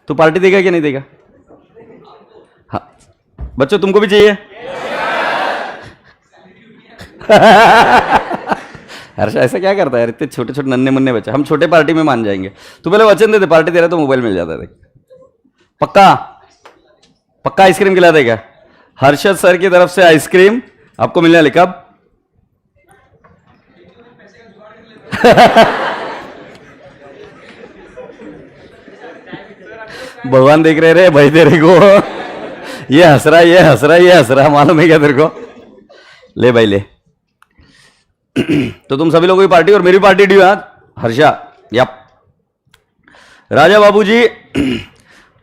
तू पार्टी देगा कि नहीं देगा? हाँ बच्चों तुमको भी चाहिए? हर्ष ऐसा क्या करता है यार, इतने छोटे छोटे नन्हे मुन्ने बच्चे। हम छोटे पार्टी में मान जाएंगे। तू पहले वचन दे दे, पार्टी दे रहा तो मोबाइल मिल जाता है। पक्का पक्का आइसक्रीम खिला देगा? हर्षद सर की तरफ से आइसक्रीम आपको मिलने वाली कब? भगवान देख रहे रे भाई तेरे को, ये हंस रहा, ये हंस रहा, ये हंस रहा, मालूम है क्या तेरे को? ले भाई ले। तो तुम सभी लोगों की पार्टी और मेरी पार्टी ड्यू आज हर्षा। यप राजा बाबूजी,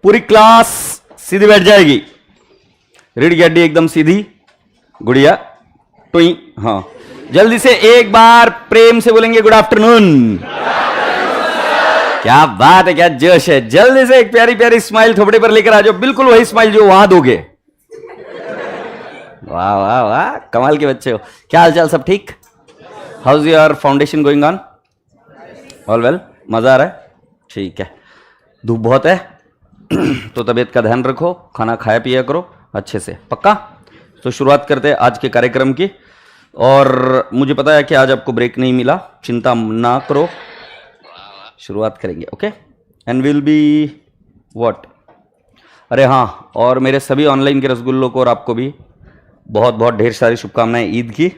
पूरी क्लास सीधी बैठ जाएगी। रीढ़ की हड्डी एकदम सीधी, गुड़िया टुई। हाँ जल्दी से एक बार प्रेम से बोलेंगे गुड आफ्टरनून। क्या बात है, क्या जोश है। जल्दी से एक प्यारी प्यारी स्माइल थोपड़े पर लेकर आ जाओ, बिल्कुल वही स्माइल जो वहां दोगे। वाह वाह वाह, कमाल के बच्चे हो। क्या हालचाल, सब ठीक? House your foundation going on? All well? मजा आ रहा है? ठीक है। धूप बहुत है तो तबीयत का ध्यान रखो, खाना खाया पिया करो अच्छे से, पक्का? तो शुरुआत करते हैं आज के कार्यक्रम की। और मुझे पता है कि आज आपको ब्रेक नहीं मिला, चिंता ना करो, शुरुआत करेंगे। Okay and will be what? अरे हाँ, और मेरे सभी ऑनलाइन के रसगुल्लों को और आपको भी बहुत बहुत ढेर सारी शुभकामनाएं ईद की।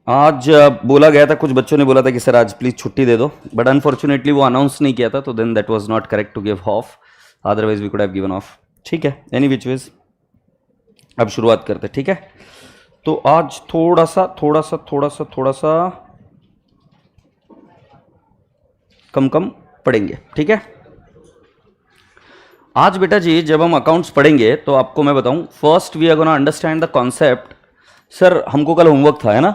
आज बोला गया था, कुछ बच्चों ने बोला था कि सर आज प्लीज छुट्टी दे दो, बट अनफॉर्चुनेटली वो अनाउंस नहीं किया था, तो then that was not correct to give off, otherwise we could have given off. ठीक है, एनी विच वेज अब शुरुआत करते, ठीक है? तो आज थोड़ा सा कम पढ़ेंगे, ठीक है? आज बेटा जी जब हम अकाउंट्स पढ़ेंगे तो आपको मैं बताऊं, first we are gonna understand the concept. Sir हमको कल होमवर्क था, है ना?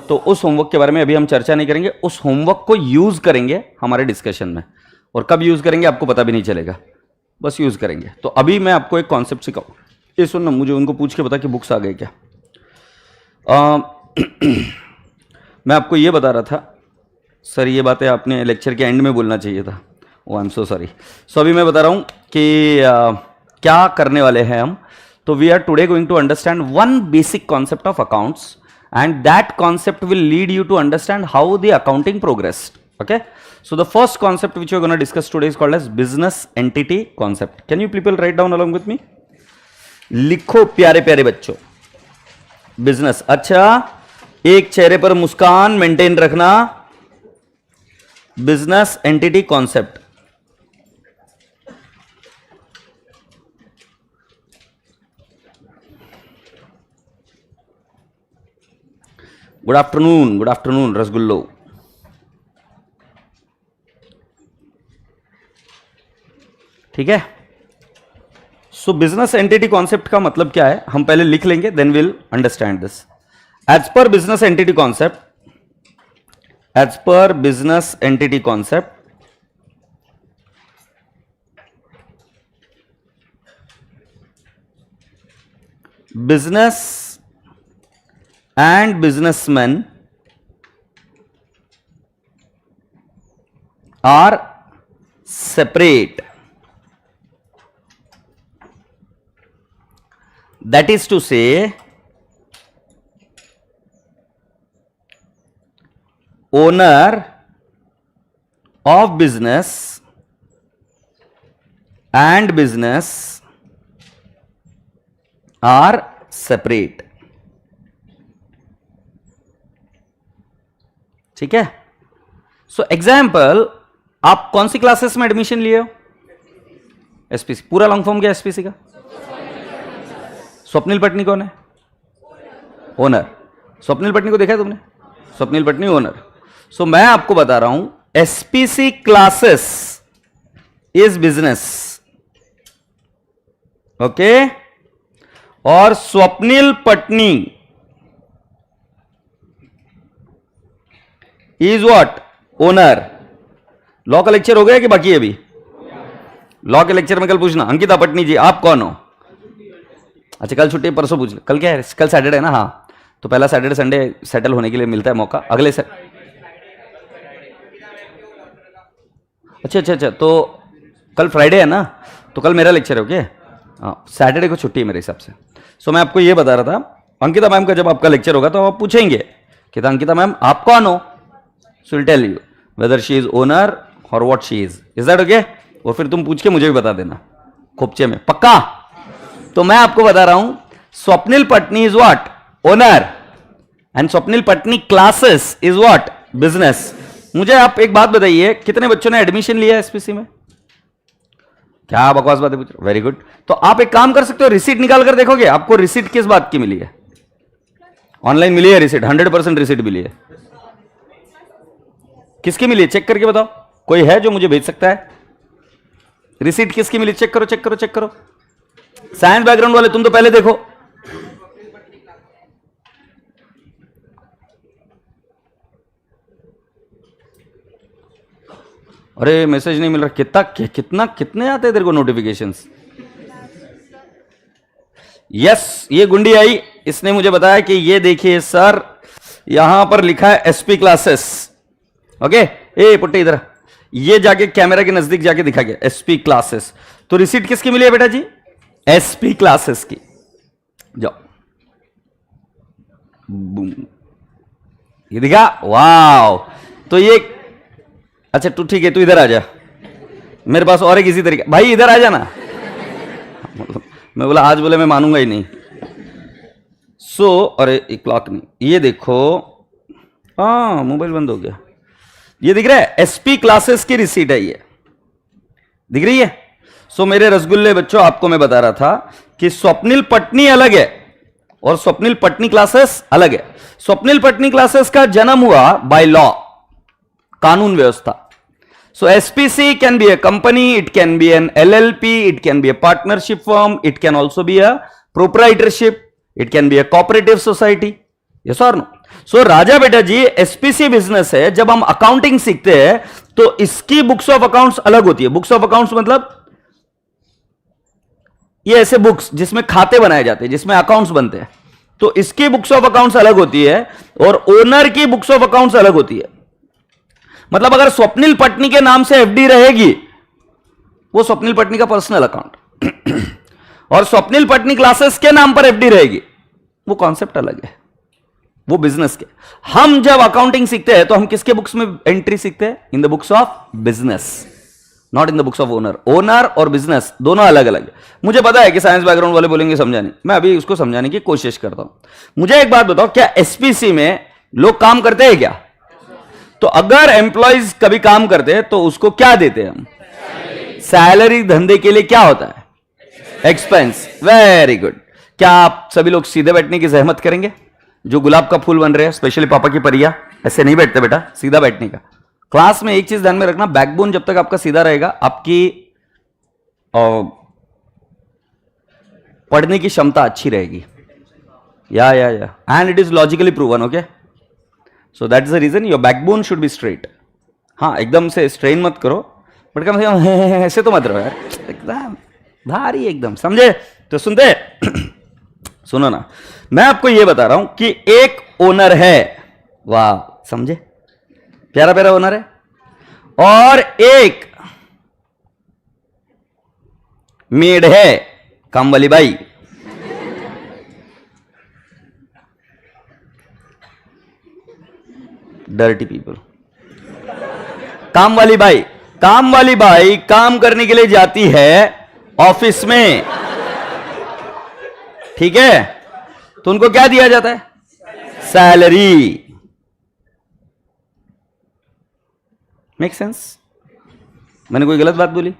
तो उस होमवर्क के बारे में अभी हम चर्चा नहीं करेंगे, उस होमवर्क को यूज करेंगे हमारे डिस्कशन में। और कब यूज करेंगे आपको पता भी नहीं चलेगा, बस यूज करेंगे। तो अभी मैं आपको एक कॉन्सेप्ट सिखाऊं। ये सुनना, मुझे उनको पूछ के बता कि बुक्स आ गए क्या। मैं आपको ये बता रहा था, सर ये बातें आपने लेक्चर के एंड में बोलना चाहिए था। ओ आई एम सो सॉरी। सो अभी मैं बता रहा हूँ कि क्या करने वाले हैं हम। तो we are today going to understand one basic concept of accounts, and that concept will lead you to understand how the accounting progressed. Okay, so the first concept which we are gonna discuss today is called as business entity concept. Can you people write down along with me? लिखो प्यारे प्यारे बच्चों, business. अच्छा, एक चेहरे पर मुस्कान maintain रखना। Business entity concept. Good afternoon रसगुल्लो। ठीक है, सो बिजनेस एंटिटी कॉन्सेप्ट का मतलब क्या है हम पहले लिख लेंगे, then will understand this. As per business entity concept, as per business entity concept, business and businessmen are separate. That is to say, owner of business and business are separate. ठीक है? सो एग्जाम्पल, आप कौन सी classes में admission लिए हो? SPC. पूरा long form क्या SPC का? स्वप्निल पटनी कौन है? ओनर। स्वप्निल पटनी को देखा है तुमने? स्वप्निल पटनी ओनर। सो मैं आपको बता रहा हूं, SPC classes is business, okay? और Swapnil Patni is what? Owner. Law का लेक्चर हो गया कि बाकी है अभी? लॉ के लेक्चर में कल पूछना, अंकिता पटनी जी आप कौन हो? अच्छा कल छुट्टी, परसों पूछ लो। कल क्या है? कल सैटरडे है ना? हाँ, तो पहला सैटरडे संडे सेटल होने के लिए मिलता है मौका। अगले से अच्छा, तो कल फ्राइडे है ना, तो कल मेरा लेक्चर है। ओके, हाँ, सैटरडे को छुट्टी है मेरे हिसाब से। सो मैं आपको ये बता रहा था, अंकिता मैम का जब आपका लेक्चर होगा तो आप पूछेंगे कि अंकिता मैम आप कौन हो, so will tell you whether she is owner और what she is that okay. और फिर तुम पूछ के मुझे भी बता देना खोपचे में, पक्का? तो मैं आपको बता रहा हूं, Swapnil Patni is what, owner, and Swapnil Patni classes is what, business. मुझे आप एक बात बताइए, कितने बच्चों ने एडमिशन लिया है एसपीसी में? क्या बकवास बातें पूछ रहे हो, वेरी गुड। तो आप एक काम कर सकते हो, रिसीट निकाल कर देखोगे आपको रिसीट किस बात की मिली है। ऑनलाइन मिली है रिसीट, 100% रिसीट मिली है। किसकी मिली है चेक करके बताओ, कोई है जो मुझे भेज सकता है? रिसीट किसकी मिली, चेक करो चेक करो चेक करो। साइंस बैकग्राउंड वाले तुम तो पहले देखो। अरे मैसेज नहीं मिल रहा, कितना कितने आते हैं तेरे को नोटिफिकेशंस? यस, ये गुंडी आई, इसने मुझे बताया कि ये देखिए सर यहां पर लिखा है एसपी क्लासेस। ओके, ए पुट्टे इधर, ये जाके कैमरा के नजदीक जाके दिखा गया एसपी क्लासेस। तो रिसीट किसकी मिली है बेटा जी? एसपी क्लासेस की। जाओ, ये दिखा, वाओ। तो ये अच्छा तू ठीक है, तू इधर आ जा, मेरे पास और एक इसी तरीके, भाई इधर आ जा ना। मैं बोला आज बोले मैं मानूंगा ही नहीं। अरे एक क्लॉक नहीं, ये देखो, हाँ मोबाइल बंद हो गया। ये दिख रहा है एसपी क्लासेस की रिसीट है, ये दिख रही है। मेरे रसगुल्ले बच्चों, आपको मैं बता रहा था कि स्वप्निल पटनी अलग है और स्वप्निल पटनी क्लासेस अलग है। स्वप्निल पटनी क्लासेस का जन्म हुआ बाय लॉ, कानून व्यवस्था। So SPC can be a company, it can be an LLP, it can be a partnership firm, it can also be a proprietorship, it can be a cooperative society. Yes or no? So राजा बेटा जी SPC business है। जब हम accounting सीखते हैं तो इसकी books of accounts अलग होती है। बुक्स ऑफ अकाउंट्स मतलब ये ऐसे बुक्स जिसमें खाते बनाए जाते हैं, जिसमें अकाउंट्स बनते हैं। तो इसकी बुक्स ऑफ अकाउंट्स अलग होती है और ओनर की बुक्स ऑफ अकाउंट्स अलग होती है। मतलब अगर स्वप्निल पटनी के नाम से एफडी रहेगी, वो स्वप्निल पटनी का पर्सनल अकाउंट, और स्वप्निल पटनी क्लासेस के नाम पर एफडी रहेगी, वो कॉन्सेप्ट अलग है, वो बिजनेस के। हम जब अकाउंटिंग सीखते हैं तो हम किसके बुक्स में एंट्री सीखते हैं? In the books of business, not in the books of owner. Owner और बिजनेस दोनों अलग अलग है। मुझे पता है कि साइंस बैकग्राउंड वाले बोलेंगे समझा नहीं, मैं अभी उसको समझाने की कोशिश करता हूं। मुझे एक बात बताओ, क्या एसपीसी में लोग काम करते हैं क्या? तो अगर एम्प्लॉइज कभी काम करते हैं तो उसको क्या देते हैं हम? सैलरी। धंधे के लिए क्या होता है? एक्सपेंस। Very good. क्या आप सभी लोग सीधे बैठने की जहमत करेंगे? जो गुलाब का फूल बन रहे हैं, स्पेशली पापा की परिया, ऐसे नहीं बैठते बेटा, सीधा बैठने का। क्लास में एक चीज ध्यान में रखना, बैकबोन जब तक आपका सीधा रहेगा, आपकी पढ़ने की क्षमता अच्छी रहेगी। या and it is logically proven. Okay, so that is the reason your backbone should be straight. हाँ, एकदम से स्ट्रेन मत करो, बट कम से कम ऐसे तो मत रहो यार, एकदम भारी एकदम, समझे? तो सुनते सुनो ना, मैं आपको यह बता रहा हूं कि एक ओनर है, वाह, समझे? प्यारा प्यारा ओनर है, और एक मेड है, काम वाली बाई। Dirty people. काम वाली बाई काम करने के लिए जाती है ऑफिस में, ठीक है? तो उनको क्या दिया जाता है? सैलरी। Make sense? मैंने कोई गलत बात बोली?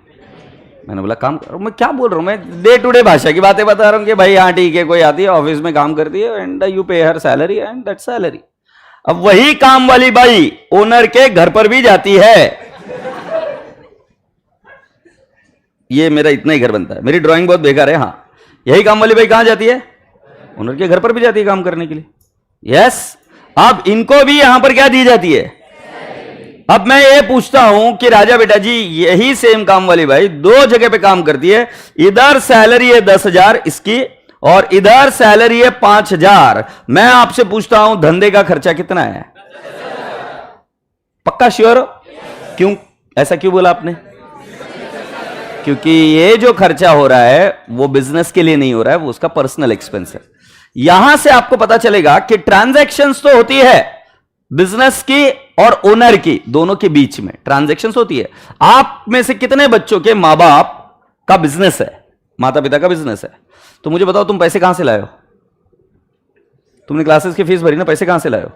मैंने बोला काम कर, मैं क्या बोल रहा हूं, मैं डे टू डे भाषा की बातें बता रहा हूं कि भाई हाँ ठीक है, कोई आती है ऑफिस में काम करती है एंड यू पे हर सैलरी एंड दैट सैलरी। अब वही काम वाली बाई ओनर के घर पर भी जाती है। ये मेरा इतना ही घर बनता है, मेरी ड्राइंग बहुत बेकार है। हाँ, यही काम वाली बाई कहां जाती है? ओनर के घर पर भी जाती है काम करने के लिए। यस, अब इनको भी यहां पर क्या दी जाती है? अब मैं ये पूछता हूं कि राजा बेटा जी, यही सेम काम वाली भाई दो जगह पे काम करती है, इधर सैलरी है 10,000 इसकी और इधर सैलरी है 5,000। मैं आपसे पूछता हूं धंधे का खर्चा कितना है? पक्का श्योर हो? क्यों, ऐसा क्यों बोला आपने? क्योंकि ये जो खर्चा हो रहा है वो बिजनेस के लिए नहीं हो रहा है, वो उसका पर्सनल एक्सपेंस है। यहां से आपको पता चलेगा कि ट्रांजैक्शंस तो होती है बिजनेस की और ओनर की, दोनों के बीच में ट्रांजैक्शंस होती है। आप में से कितने बच्चों के मां बाप का बिजनेस है, माता पिता का बिजनेस है? तो मुझे बताओ, तुम पैसे कहां से लाए हो? तुमने क्लासेस की फीस भरी ना, पैसे कहां से लाए हो?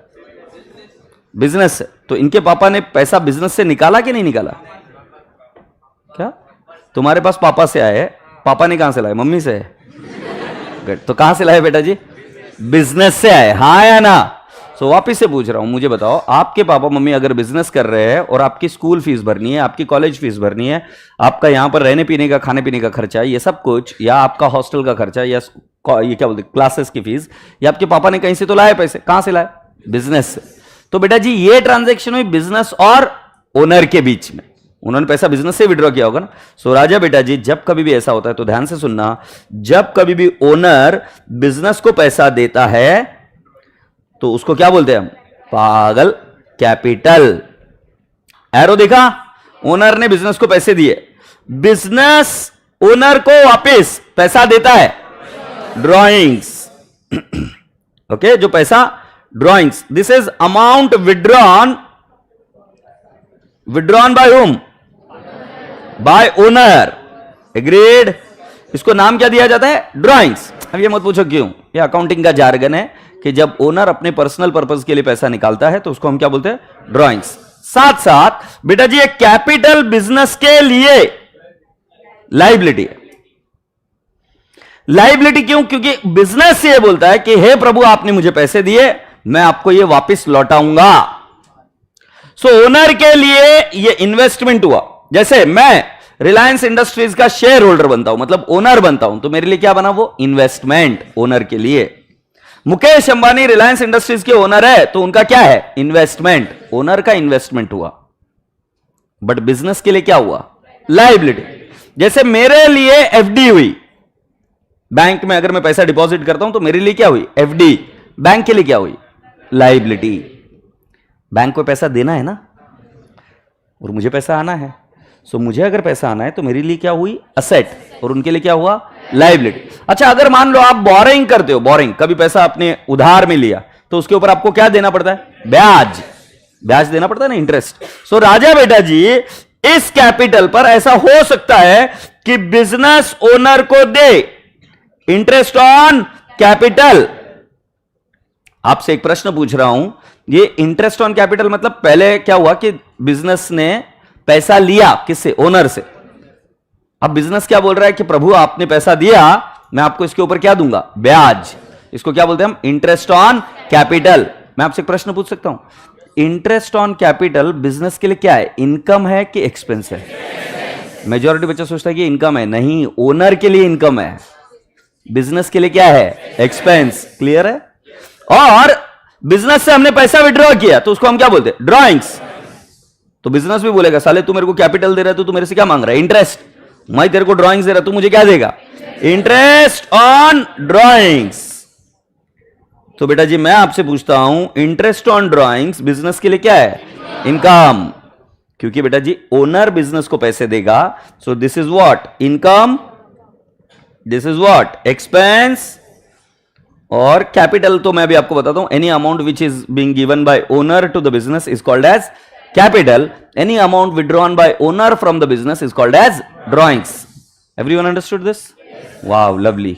बिजनेस से। तो इनके पापा ने पैसा बिजनेस से निकाला कि नहीं निकाला? क्या तुम्हारे पास पापा से आए? पापा ने कहां से लाए? मम्मी से? तो कहां से लाए बेटा जी? बिजनेस से आए, हाँ या ना? सो वापिस से पूछ रहा हूं, मुझे बताओ, आपके पापा मम्मी अगर बिजनेस कर रहे हैं और आपकी स्कूल फीस भरनी है, आपकी कॉलेज फीस भरनी है, आपका यहां पर रहने पीने का, खाने पीने का खर्चा, ये सब कुछ, या आपका हॉस्टल का खर्चा, या ये क्या बोलते क्लासेस की फीस, या आपके पापा ने कहीं से तो लाए पैसे। कहां से लाए? बिजनेस से। तो बेटा जी ये ट्रांजैक्शन हुई बिजनेस और ओनर के बीच में, उन्होंने पैसा बिजनेस से विड्रॉ किया होगा ना। सो राजा बेटा जी जब कभी भी ऐसा होता है तो ध्यान से सुनना, जब कभी भी ओनर बिजनेस को पैसा देता है तो उसको क्या बोलते हैं हम? पागल कैपिटल। एरो देखा? ओनर ने बिजनेस को पैसे दिए, बिजनेस ओनर को वापस पैसा देता है, ड्रॉइंग्स। ओके, जो पैसा drawings, this is amount withdrawn bye whom? Bye owner. Agreed? इसको नाम क्या दिया जाता है? ड्रॉइंग्स। अब ये मत पूछो क्यों, ये अकाउंटिंग का जार्गन है कि जब ओनर अपने पर्सनल पर्पस के लिए पैसा निकालता है तो उसको हम क्या बोलते हैं? ड्रॉइंग्स। साथ साथ बेटा जी एक कैपिटल बिजनेस के लिए लाइबिलिटी है। लाइबिलिटी क्यों? क्योंकि बिजनेस से ये बोलता है कि हे प्रभु आपने मुझे पैसे दिए, मैं आपको ये वापस लौटाऊंगा। सो ओनर के लिए ये इन्वेस्टमेंट हुआ। जैसे मैं रिलायंस इंडस्ट्रीज का शेयर होल्डर बनता हूं, मतलब ओनर बनता हूं, तो मेरे लिए क्या बना? वो इन्वेस्टमेंट ओनर के लिए। मुकेश अंबानी रिलायंस इंडस्ट्रीज के ओनर है तो उनका क्या है? इन्वेस्टमेंट, ओनर का इन्वेस्टमेंट हुआ। बट बिजनेस के लिए क्या हुआ? लाइबिलिटी। जैसे मेरे लिए एफडी हुई, बैंक में अगर मैं पैसा डिपॉजिट करता हूं तो मेरे लिए क्या हुई? एफडी। बैंक के लिए क्या हुई? लाइबिलिटी। बैंक को पैसा देना है ना, और मुझे पैसा आना है। सो मुझे अगर पैसा आना है तो मेरे लिए क्या हुई? असेट, और उनके लिए क्या हुआ? लाइबिलिटी। अच्छा, अगर मान लो आप बोरिंग करते हो, बोरिंग, कभी पैसा आपने उधार में लिया तो उसके ऊपर आपको क्या देना पड़ता है? ब्याज। ब्याज देना पड़ता है ना, इंटरेस्ट। सो राजा बेटा जी इस कैपिटल पर ऐसा हो सकता है कि बिजनेस ओनर को दे इंटरेस्ट ऑन कैपिटल। आपसे एक प्रश्न पूछ रहा हूं, ये इंटरेस्ट ऑन कैपिटल मतलब पहले क्या हुआ कि बिजनेस ने पैसा लिया किससे? ओनर से। अब बिजनेस क्या बोल रहा है कि प्रभु आपने पैसा दिया, मैं आपको इसके ऊपर क्या दूंगा? ब्याज। इसको क्या बोलते हैं हम? Interest on capital. मैं आपसे एक प्रश्न पूछ सकता हूं, इंटरेस्ट ऑन कैपिटल बिजनेस के लिए क्या है? इनकम है कि एक्सपेंस है? मेजॉरिटी बच्चा सोचता है कि इनकम है, नहीं, ओनर के लिए इनकम है, बिजनेस के लिए क्या है? एक्सपेंस। क्लियर है? और बिजनेस से हमने पैसा विड्रॉ किया तो उसको हम क्या बोलते हैं? ड्रॉइंग्स। तो बिजनेस भी बोलेगा साले तू मेरे को कैपिटल दे रहा है, तू मेरे से क्या मांग रहा है? इंटरेस्ट। मैं तेरे को ड्रॉइंग्स दे रहा, तू मुझे क्या देगा? Interest on drawings. तो बेटा जी मैं आपसे पूछता हूं, इंटरेस्ट ऑन ड्रॉइंग्स बिजनेस के लिए क्या है? इनकम। क्योंकि बेटा जी ओनर बिजनेस को पैसे देगा, so this is what? Income. This is what? Expense. और कैपिटल तो मैं भी आपको बताता हूं, any amount which is being given by owner to the business is called as capital, any amount withdrawn by owner from the business is called as drawings. Everyone understood this? Wow, lovely.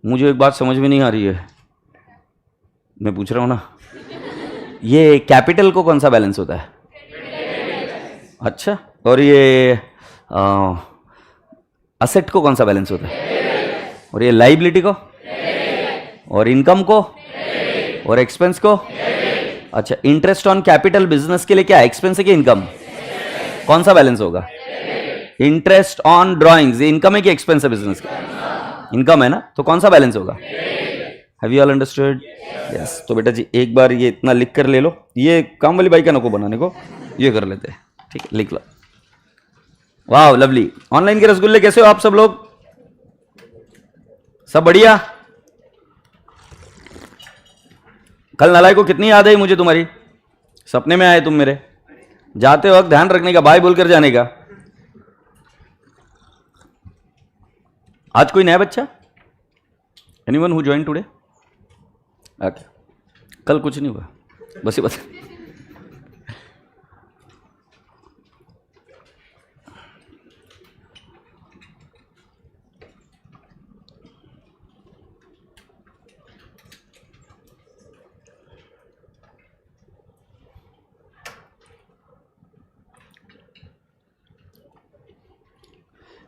मुझे एक बात समझ में नहीं आ रही है, मैं पूछ रहा हूं ना, ये कैपिटल को कौन सा बैलेंस होता है? अच्छा, और ये असेट को कौन सा बैलेंस होता है? और ये लाइबिलिटी को, और इनकम को, और एक्सपेंस को? अच्छा, इंटरेस्ट ऑन कैपिटल बिजनेस के लिए क्या है? एक्सपेंस है कि इनकम? कौन सा बैलेंस होगा? इंटरेस्ट ऑन ड्रॉइंग्स, ये इनकम है कि एक्सपेंस है बिजनेस का? इनकम है ना, तो कौन सा बैलेंस होगा? Have you all understood? Yes. तो बेटा जी एक बार ये इतना लिख कर ले लो, ये काम वाली बाई का नको बनाने को, ये कर लेते हैं, ठीक है, लिख लो। वाह, लवली। ऑनलाइन के रसगुल्ले कैसे हो आप सब लोग? सब बढ़िया? कल नालायक को कितनी याद आई मुझे तुम्हारी? सपने में आए तुम मेरे? जाते वक्त ध्यान रखने का, बाय बोलकर जाने का। आज कोई नया बच्चा? Anyone who join today? Okay, कल कुछ नहीं हुआ, बस ये बता।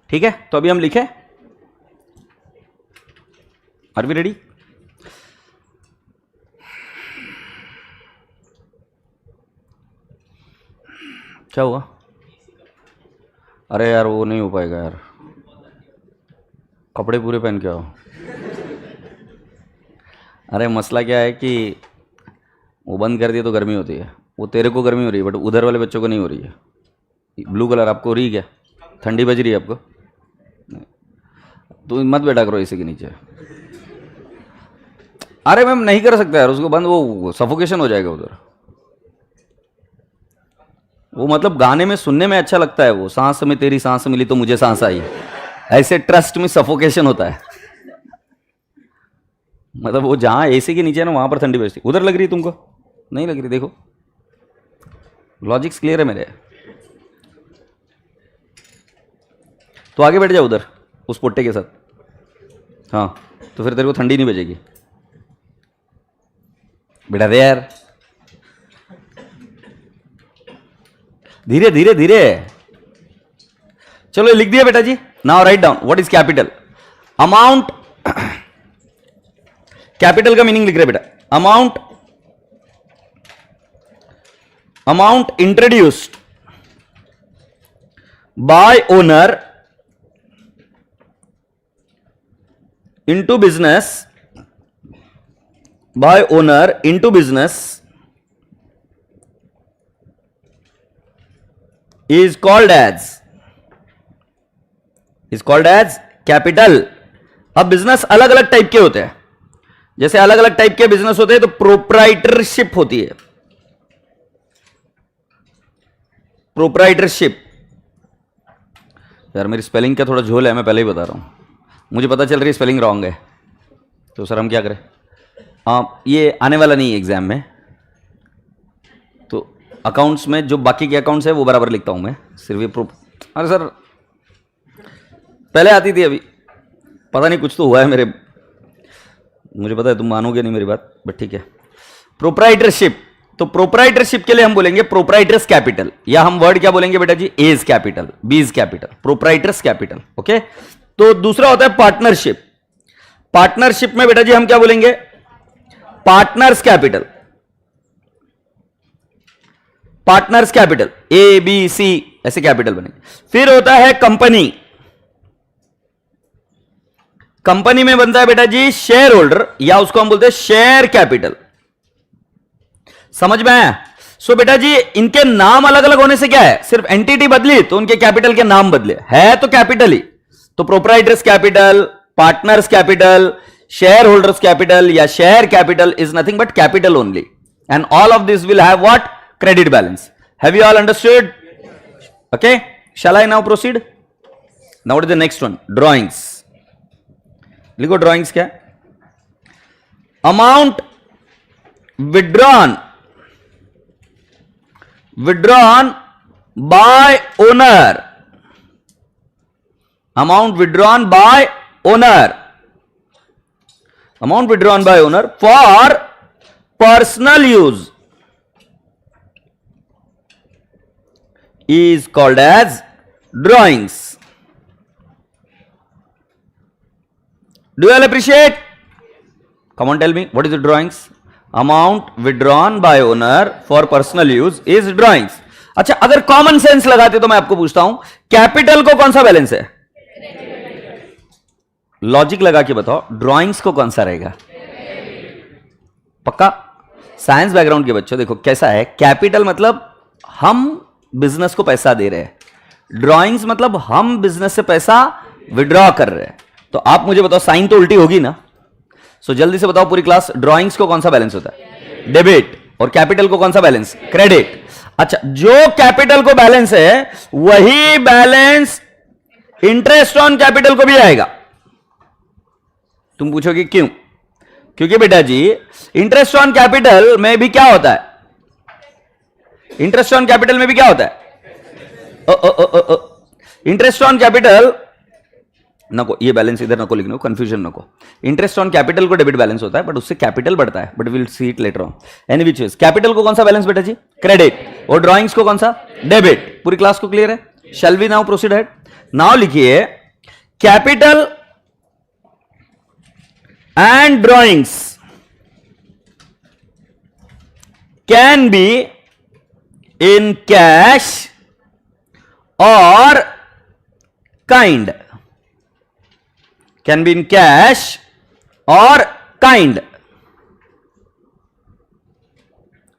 ठीक है, तो अभी हम लिखे, आर वी रेडी? क्या हुआ? अरे यार वो नहीं हो पाएगा यार, कपड़े पूरे पहन के आओ। अरे मसला क्या है कि वो बंद कर दिया तो गर्मी होती है, वो तेरे को गर्मी हो रही है बट उधर वाले बच्चों को नहीं हो रही है। ब्लू कलर आपको हो रही है क्या? ठंडी बज रही है आपको? तो मत बैठा करो इसी के नीचे। अरे मैम नहीं कर सकता यार उसको बंद, वो सफोकेशन हो जाएगा उधर। वो मतलब गाने में सुनने में अच्छा लगता है, वो सांस में तेरी सांस मिली तो मुझे सांस आई, ऐसे ट्रस्ट में सफोकेशन होता है। मतलब वो जहां एसी के नीचे है ना वहां पर ठंडी बजती, उधर लग रही है तुमको? नहीं लग रही, देखो लॉजिक्स क्लियर है मेरे। तो आगे बैठ जाओ उधर उस पोट्टे के साथ। हाँ तो फिर तेरे को ठंडी नहीं बजेगी। बेटा दे यार, धीरे धीरे धीरे। चलो लिख दिया बेटा जी। Now write down what is capital. Amount, capital का मीनिंग लिख रहे बेटा। Amount, amount introduced by owner into business, by owner into business is called as capital। अब बिजनेस अलग अलग टाइप के होते हैं, जैसे अलग अलग टाइप के बिजनेस होते हैं तो प्रोप्राइटरशिप होती है। प्रोप्राइटरशिप, यार मेरी स्पेलिंग का थोड़ा झोल है, मैं पहले ही बता रहा हूं, मुझे पता चल रही है स्पेलिंग रॉन्ग है, तो सर हम क्या करें? ये आने वाला नहीं है एग्जाम में, तो अकाउंट्स में जो बाकी के अकाउंट्स है वो बराबर लिखता हूं मैं, सिर्फ ये प्रूफ। अरे सर पहले आती थी, अभी पता नहीं कुछ तो हुआ है मेरे, मुझे पता है तुम मानोगे नहीं मेरी बात, बट ठीक है। प्रोप्राइटरशिप, तो प्रोप्राइटरशिप के लिए हम बोलेंगे प्रोप्राइटर्स कैपिटल, या हम वर्ड क्या बोलेंगे बेटा जी? एज कैपिटल, बीज कैपिटल, प्रोप्राइटर्स कैपिटल। ओके, तो दूसरा होता है पार्टनरशिप। पार्टनरशिप में बेटा जी हम क्या बोलेंगे? Partners capital, partners capital, A B C ऐसे कैपिटल बनेंगे। फिर होता है कंपनी। कंपनी में बनता है बेटा जी शेयर होल्डर, या उसको हम बोलते हैं शेयर कैपिटल। समझ में आया? सो बेटा जी इनके नाम अलग अलग होने से क्या है, सिर्फ एंटिटी बदली तो उनके कैपिटल के नाम बदले, है तो कैपिटल ही। तो proprietor's capital, partners capital, share holders capital या share capital is nothing but capital only, and all of this will have what? Credit balance. Have you all understood? Okay, shall I now proceed? Now what is the next one? Drawings. लिखो drawings क्या? Amount withdrawn by owner, amount withdrawn by owner, amount withdrawn by owner for personal use is called as drawings. Do you all appreciate? Come on, tell me what is the drawings? Amount withdrawn by owner for personal use is drawings. अच्छा, अगर common sense लगाते तो मैं आपको पूछता हूं capital को कौन सा बैलेंस है? लॉजिक लगा के बताओ, ड्राइंग्स को कौन सा रहेगा? पक्का? साइंस बैकग्राउंड के बच्चों देखो कैसा है, कैपिटल मतलब हम बिजनेस को पैसा दे रहे हैं, ड्राइंग्स मतलब हम बिजनेस से पैसा विड्रॉ कर रहे हैं। तो आप मुझे बताओ साइन तो उल्टी होगी ना? सो जल्दी से बताओ पूरी क्लास, ड्राइंग्स को कौन सा बैलेंस होता है? डेबिट। और कैपिटल को कौन सा बैलेंस? क्रेडिट। अच्छा, जो कैपिटल को बैलेंस है वही बैलेंस इंटरेस्ट ऑन कैपिटल को भी आएगा। तुम पूछोगे क्यों? क्योंकि बेटा जी इंटरेस्ट ऑन कैपिटल में भी क्या होता है? इंटरेस्ट ऑन कैपिटल में भी क्या होता है? इंटरेस्ट ऑन कैपिटल नको, ये बैलेंस इधर नको लिखने को, कंफ्यूजन नको। इंटरेस्ट ऑन कैपिटल को डेबिट बैलेंस होता है, बट उससे कैपिटल बढ़ता है, but will see it later on. Any which is capital को कौन सा बैलेंस बेटा जी? क्रेडिट। और ड्राइंग्स को कौन सा? डेबिट। पूरी क्लास को क्लियर है? Shall we now proceed ahead? Now लिखिए capital and drawings can be in cash और kind. Can be in cash और काइंड।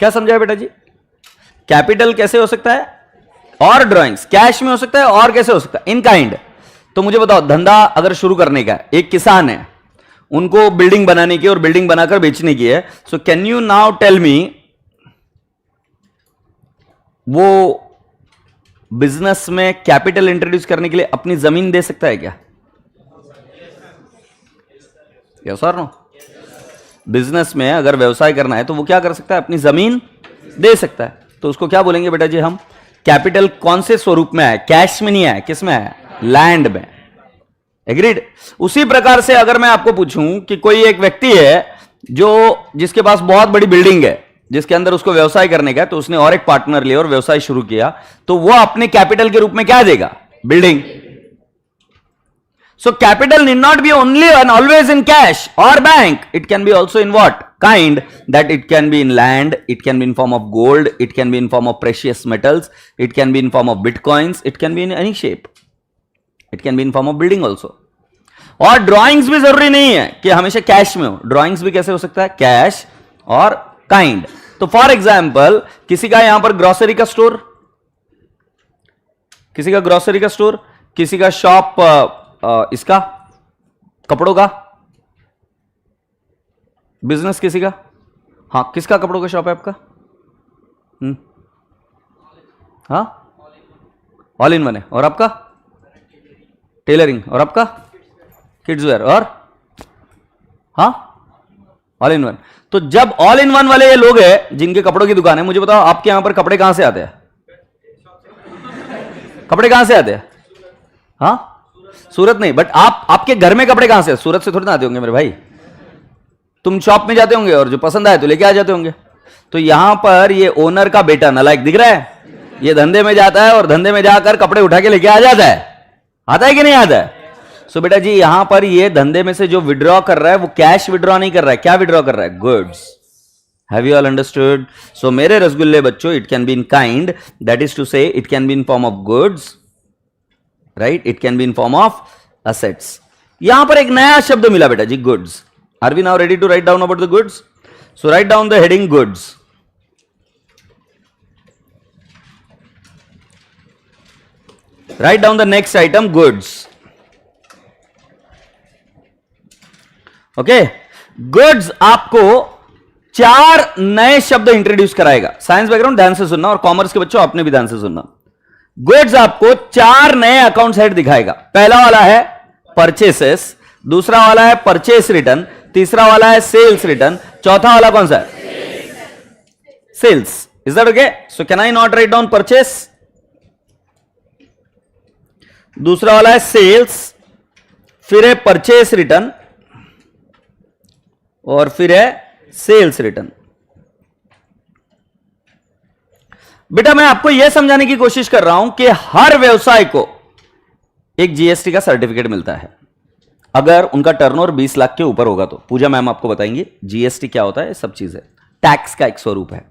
क्या समझाया बेटा जी? कैपिटल कैसे हो सकता है? और ड्राइंग्स कैश में हो सकता है, और कैसे हो सकता है? In kind. तो मुझे बताओ, धंधा अगर शुरू करने का, एक किसान है, उनको बिल्डिंग बनाने की और बिल्डिंग बनाकर बेचने की है, so can you now tell me, वो बिजनेस में कैपिटल इंट्रोड्यूस करने के लिए अपनी जमीन दे सकता है क्या? यस और नो? बिजनेस में अगर व्यवसाय करना है तो वो क्या कर सकता है? अपनी जमीन दे सकता है। तो उसको क्या बोलेंगे बेटा जी हम? कैपिटल कौन से स्वरूप में है? कैश में नहीं है, किस में है? लैंड में। एग्रीड? उसी प्रकार से अगर मैं आपको पूछूं कि कोई एक व्यक्ति है जिसके पास बहुत बड़ी बिल्डिंग है, जिसके अंदर उसको व्यवसाय करने का है, तो उसने और एक पार्टनर लिया और व्यवसाय शुरू किया, तो वो अपने कैपिटल के रूप में क्या देगा? Building. So capital need not be only and always in cash or bank. It can be also in what? Kind. That it can be in land, it can be in form of gold, it can be in form of precious metals, it can be in form of bitcoins, it can be in any shape. It can be in form of building also. और drawings भी जरूरी नहीं है कि हमेशा cash में हो। Drawings भी कैसे हो सकता है? कैश और काइंड। तो फॉर एग्जाम्पल किसी का यहां पर ग्रोसरी का स्टोर, किसी का ग्रोसरी का स्टोर, किसी का शॉप इसका कपड़ों का बिजनेस, किसी का, हाँ किसका कपड़ों का शॉप है आपका? हाँ ऑल इन वन है। और आपका टेलरिंग, और आपका किड्स वेयर, और हाँ ऑल इन वन। तो जब ऑल इन वन वाले ये लोग हैं जिनके कपड़ों की दुकान है, मुझे बताओ आपके यहां पर कपड़े कहां से आते हैं? कपड़े कहां से आते हैं? हाँ सूरत नहीं, बट आपके घर में कपड़े कहां से? सूरत से थोड़ी ना आते होंगे मेरे भाई। तुम शॉप में जाते होंगे और जो पसंद आए तो लेके आ जाते होंगे। तो यहां पर ये ओनर का बेटा नालायक दिख रहा है, ये धंधे में जाता है और धंधे में जाकर कपड़े उठा के लेके आ जाता है। आता है कि नहीं आता है? सो बेटा जी यहां पर ये धंधे में से जो विड्रॉ कर रहा है वो कैश विड्रॉ नहीं कर रहा है। क्या विड्रॉ कर रहा है? Goods. Have you all understood? So मेरे रसगुल्ले बच्चों, it can be in kind, that is to say it can be in form of goods, right? It can be in form of assets. यहां पर एक नया शब्द मिला बेटा जी, goods. Are we now ready to write down about the goods? So write down the heading goods. Write down the next item goods. Okay, goods आपको 4 नए शब्द इंट्रोड्यूस कराएगा। साइंस बैकग्राउंड ध्यान से सुनना, और कॉमर्स के बच्चों आपने भी ध्यान से सुनना। गुड्स आपको 4 नए अकाउंट हेड दिखाएगा। पहला वाला है परचेसेस, दूसरा वाला है परचेस रिटर्न, तीसरा वाला है सेल्स रिटर्न, चौथा वाला कौन सा है? Sales. Is that okay? So can I not write down purchase? दूसरा वाला है सेल्स, फिर है परचेस रिटर्न, और फिर है सेल्स रिटर्न। बेटा मैं आपको यह समझाने की कोशिश कर रहा हूं कि हर व्यवसाय को एक जीएसटी का सर्टिफिकेट मिलता है अगर उनका टर्नओवर 20 लाख के ऊपर होगा। तो पूजा मैम आपको बताएंगे जीएसटी क्या होता है, सब चीजें टैक्स का एक स्वरूप है।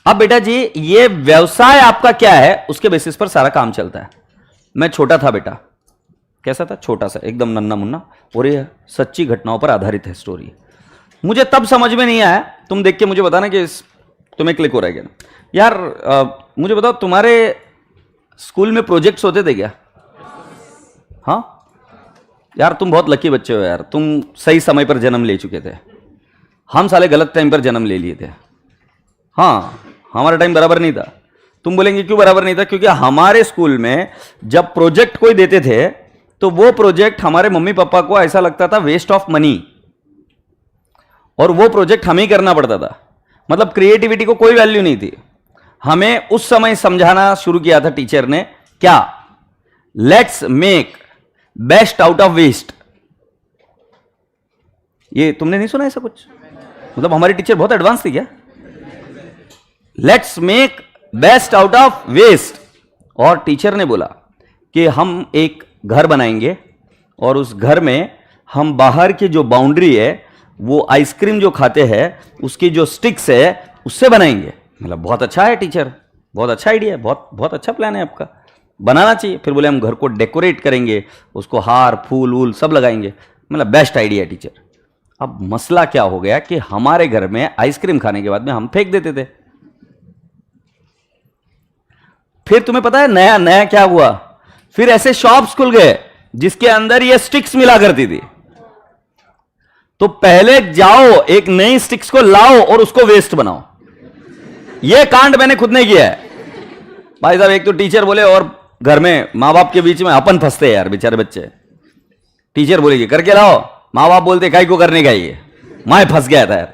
अब बेटा जी ये व्यवसाय आपका क्या है उसके बेसिस पर सारा काम चलता है। मैं छोटा था बेटा, कैसा था? छोटा सा, एकदम नन्ना मुन्ना, और ये सच्ची घटनाओं पर आधारित है स्टोरी। मुझे तब समझ में नहीं आया, तुम देख के मुझे बताना कि तुम्हें क्लिक हो रहा है क्या यार। मुझे बताओ तुम्हारे स्कूल में प्रोजेक्ट्स होते थे क्या? हाँ यार तुम बहुत लकी बच्चे हो यार, तुम सही समय पर जन्म ले चुके थे। हम साले गलत टाइम पर जन्म ले लिए थे। हाँ हमारा टाइम बराबर नहीं था। तुम बोलेंगे क्यों बराबर नहीं था? क्योंकि हमारे स्कूल में जब प्रोजेक्ट कोई देते थे तो वो प्रोजेक्ट हमारे मम्मी पापा को ऐसा लगता था वेस्ट ऑफ मनी, और वो प्रोजेक्ट हमें ही करना पड़ता था। मतलब क्रिएटिविटी को कोई वैल्यू नहीं थी। हमें उस समय समझाना शुरू किया था टीचर ने, क्या? Let's make best out of waste. ये तुमने नहीं सुना ऐसा कुछ? मतलब हमारी टीचर बहुत एडवांस थी क्या? Let's make best out of waste. और टीचर ने बोला कि हम एक घर बनाएंगे और उस घर में हम बाहर की जो बाउंड्री है वो आइसक्रीम जो खाते हैं उसकी जो स्टिक्स है उससे बनाएंगे। मतलब बहुत अच्छा है टीचर, बहुत अच्छा आइडिया है, बहुत बहुत अच्छा प्लान है आपका, बनाना चाहिए। फिर बोले हम घर को डेकोरेट करेंगे, उसको हार फूल वूल सब लगाएंगे। मतलब बेस्ट आइडिया है टीचर। अब मसला क्या हो गया कि हमारे घर में आइसक्रीम खाने के बाद में हम फेंक देते थे। फिर तुम्हें पता है नया नया क्या हुआ? फिर ऐसे शॉप्स खुल गए जिसके अंदर ये स्टिक्स मिला करती थी। तो पहले जाओ एक नई स्टिक्स को लाओ और उसको वेस्ट बनाओ। ये कांड मैंने खुद ने किया है भाई साहब। एक तो टीचर बोले और घर में मां बाप के बीच में अपन फंसते हैं यार बेचारे बच्चे। टीचर बोलेगी करके लाओ, मां बाप बोलते काई को करने का, ये मैं फंस गया था यार।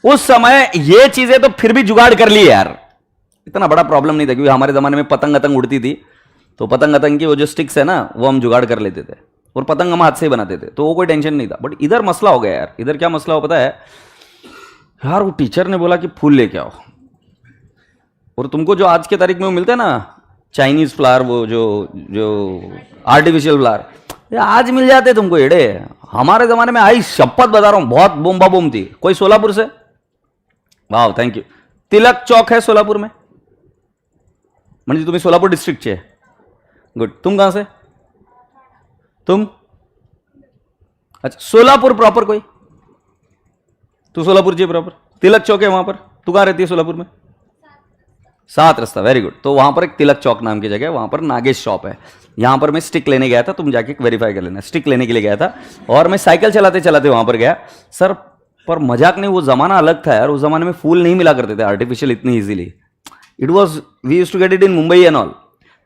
उस समय ये चीजें तो फिर भी जुगाड़ कर ली यार, इतना बड़ा प्रॉब्लम नहीं था, क्योंकि हमारे जमाने में पतंग अतंग उड़ती थी तो पतंग अतंग की वो जो स्टिक्स है ना वो हम जुगाड़ कर लेते थे और पतंग हम हाथ से ही बनाते थे, तो वो कोई टेंशन नहीं था। बट इधर मसला हो गया यार। इधर क्या मसला हो पता है यार? वो टीचर ने बोला कि फूल लेके आओ, और तुमको जो आज के तारीख में वो मिलता है ना चाइनीज फ्लावर, वो जो आर्टिफिशियल फ्लावर, ये आज मिल जाते तुमको एड़े। हमारे जमाने में आई शपथ बता रहा हूं बहुत बोम्बा बोम थी। कोई सोलापुर से? वाह थैंक यू। तिलक चौक है सोलापुर में, म्हणजे तुम्ही सोलापुर डिस्ट्रिक्ट है। गुड। तुम कहां से? तुम? अच्छा सोलापुर प्रॉपर कोई? तू सोलापुर जी प्रॉपर? तिलक चौक है वहां पर। तू कहां रहती है सोलापुर में? 7 रास्ता। Very good. तो वहां पर एक तिलक चौक नाम की जगह है, वहां पर नागेश शॉप है। यहां पर मैं स्टिक लेने गया था, तुम जाके वेरीफाई कर लेना। स्टिक लेने के लिए गया था और मैं साइकिल चलाते चलाते वहां पर गया सर। पर मजाक नहीं, वो जमाना अलग था यार। उस जमाने में फूल नहीं मिला करते थे आर्टिफिशियल इतनी easily. It was we used to get it in Mumbai and all.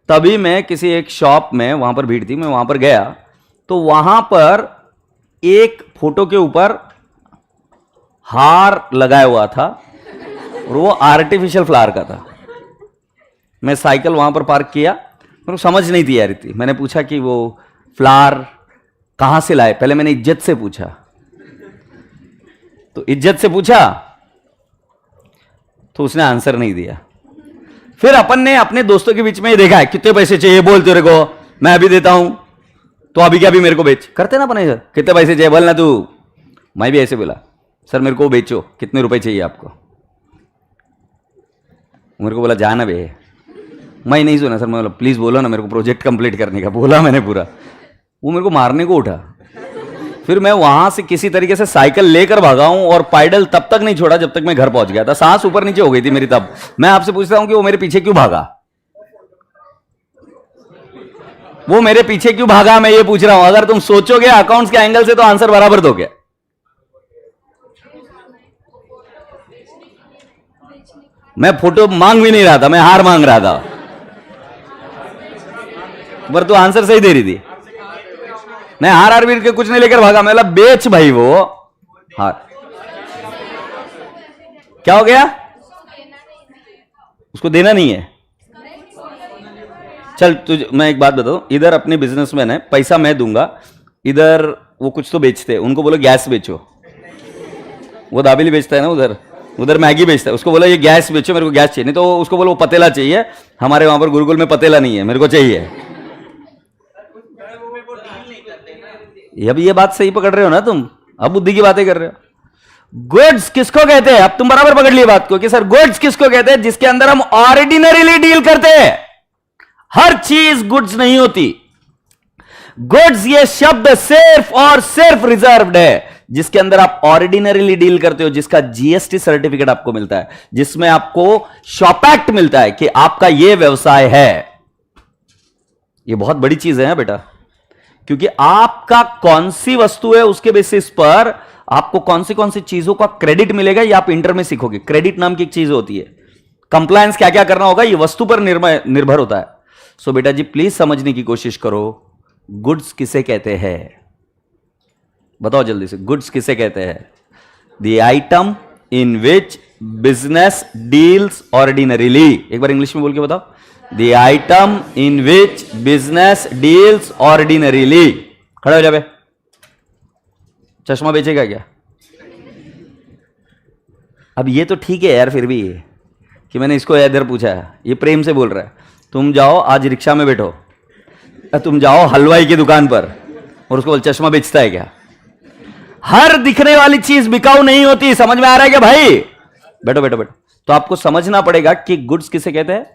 तभी मैं किसी एक शॉप में, वहां पर भीड़ थी, मैं वहां पर गया तो वहां पर एक फोटो के ऊपर हार लगाया हुआ था और वो आर्टिफिशियल फ्लावर का था। मैं साइकिल वहां पर पार्क किया, मेरे को समझ नहीं थी यार इतनी। मैंने पूछा कि वो फ्लावर कहां से लाए? पहले मैंने इज्जत से पूछा, तो इज्जत से पूछा तो उसने आंसर नहीं दिया। फिर अपन ने अपने दोस्तों के बीच में ही देखा है, कितने पैसे चाहिए बोल तेरे को, मैं अभी देता हूं, तो अभी क्या अभी मेरे को बेच। करते ना अपन ऐसा, कितने पैसे चाहिए बोलना तू। मैं भी ऐसे बोला सर मेरे को बेचो, कितने रुपए चाहिए आपको? मेरे को बोला जाना बे। मैं नहीं सुना सर, मैं बोला प्लीज बोलो ना, मेरे को प्रोजेक्ट कंप्लीट करने का बोला मैंने पूरा। वो मेरे को मारने को उठा। फिर मैं वहां से किसी तरीके से साइकिल लेकर भागा हूं और पैडल तब तक नहीं छोड़ा जब तक मैं घर पहुंच गया था। सांस ऊपर नीचे हो गई थी मेरी तब। मैं आपसे पूछता हूं कि वो मेरे पीछे क्यों भागा? वो मेरे पीछे क्यों भागा, मैं ये पूछ रहा हूं। अगर तुम सोचोगे अकाउंट्स के एंगल से तो आंसर बराबर दोगे। मैं फोटो मांग भी नहीं रहा था, मैं हार मांग रहा था, पर तू आंसर सही दे रही थी। मैं हार भी के कुछ नहीं लेकर भागा, मैं बोला बेच भाई वो हार। क्या हो गया? उसको देना नहीं है। चल तुझे मैं एक बात बताऊं, इधर अपने बिजनेसमैन है, पैसा मैं दूंगा। इधर वो कुछ तो बेचते हैं, उनको बोलो गैस बेचो। वो दाबेली बेचता है ना उधर, उधर मैगी बेचता है, उसको बोला ये गैस बेचो, मेरे को गैस चाहिए। नहीं तो उसको बोलो वो पतेला चाहिए, हमारे वहां पर गुरुकुल में पतेला नहीं है, मेरे को चाहिए। अब ये बात सही पकड़ रहे हो ना तुम? अब बुद्धि की बातें कर रहे हो। गुड्स किसको कहते हैं? अब तुम बराबर पकड़ लिए बात को कि सर गुड्स किसको कहते हैं? जिसके अंदर हम ऑर्डिनरीली डील करते हैं। हर चीज गुड्स नहीं होती। गुड्स ये शब्द सिर्फ और सिर्फ रिजर्व्ड है जिसके अंदर आप ऑर्डिनरीली डील करते हो, जिसका जीएसटी सर्टिफिकेट आपको मिलता है, जिसमें आपको शॉप एक्ट मिलता है कि आपका यह व्यवसाय है। यह बहुत बड़ी चीज है बेटा, क्योंकि आपका कौन सी वस्तु है उसके बेसिस पर आपको कौन सी चीजों का क्रेडिट मिलेगा, ये आप इंटर में सीखोगे। क्रेडिट नाम की एक चीज होती है। कंप्लायंस क्या क्या करना होगा ये वस्तु पर निर्भर होता है। सो बेटा जी प्लीज समझने की कोशिश करो गुड्स किसे कहते हैं? बताओ जल्दी से, गुड्स किसे कहते हैं? The item in which business deals ordinarily. एक बार इंग्लिश में बोल के बताओ, the item in which business deals ordinarily. खड़े हो जाओ। चश्मा बेचेगा क्या? अब ये तो ठीक है यार, फिर भी कि मैंने इसको इधर पूछा है, ये प्रेम से बोल रहा है। तुम जाओ आज रिक्शा में बैठो, तुम जाओ हलवाई की दुकान पर और उसको बोल चश्मा बेचता है क्या? हर दिखने वाली चीज बिकाऊ नहीं होती, समझ में आ रहा है क्या भाई? बैठो बैठो बैठो। तो आपको समझना पड़ेगा कि गुड्स किसे कहते हैं?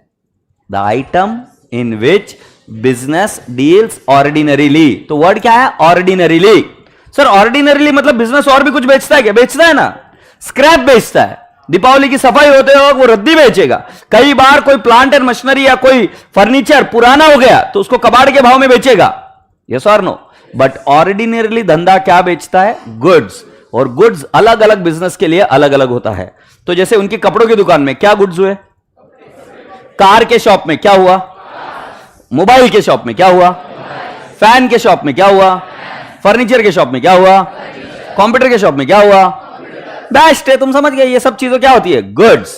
The item in which business deals ordinarily. तो वर्ड क्या है? ऑर्डिनरीली। सर ऑर्डिनरीली मतलब बिजनेस और भी कुछ बेचता है क्या? बेचता है ना, स्क्रैप बेचता है। दीपावली की सफाई होते हो वो रद्दी बेचेगा। कई बार कोई प्लांट एंड मशीनरी या कोई फर्नीचर पुराना हो गया तो उसको कबाड़ के भाव में बेचेगा। यस और नो? बट ऑर्डिनरीली धंधा क्या बेचता है? गुड्स। और गुड्स अलग अलग बिजनेस के लिए अलग अलग होता है। तो जैसे उनकी कपड़ों की दुकान में क्या गुड्स हुए? कार के शॉप में क्या हुआ? मोबाइल के शॉप में क्या हुआ? फैन के शॉप में क्या हुआ? फर्नीचर के शॉप में क्या हुआ? कंप्यूटर के शॉप में क्या हुआ? बेस्ट है, तुम समझ गए। ये सब चीजें क्या होती है? गुड्स।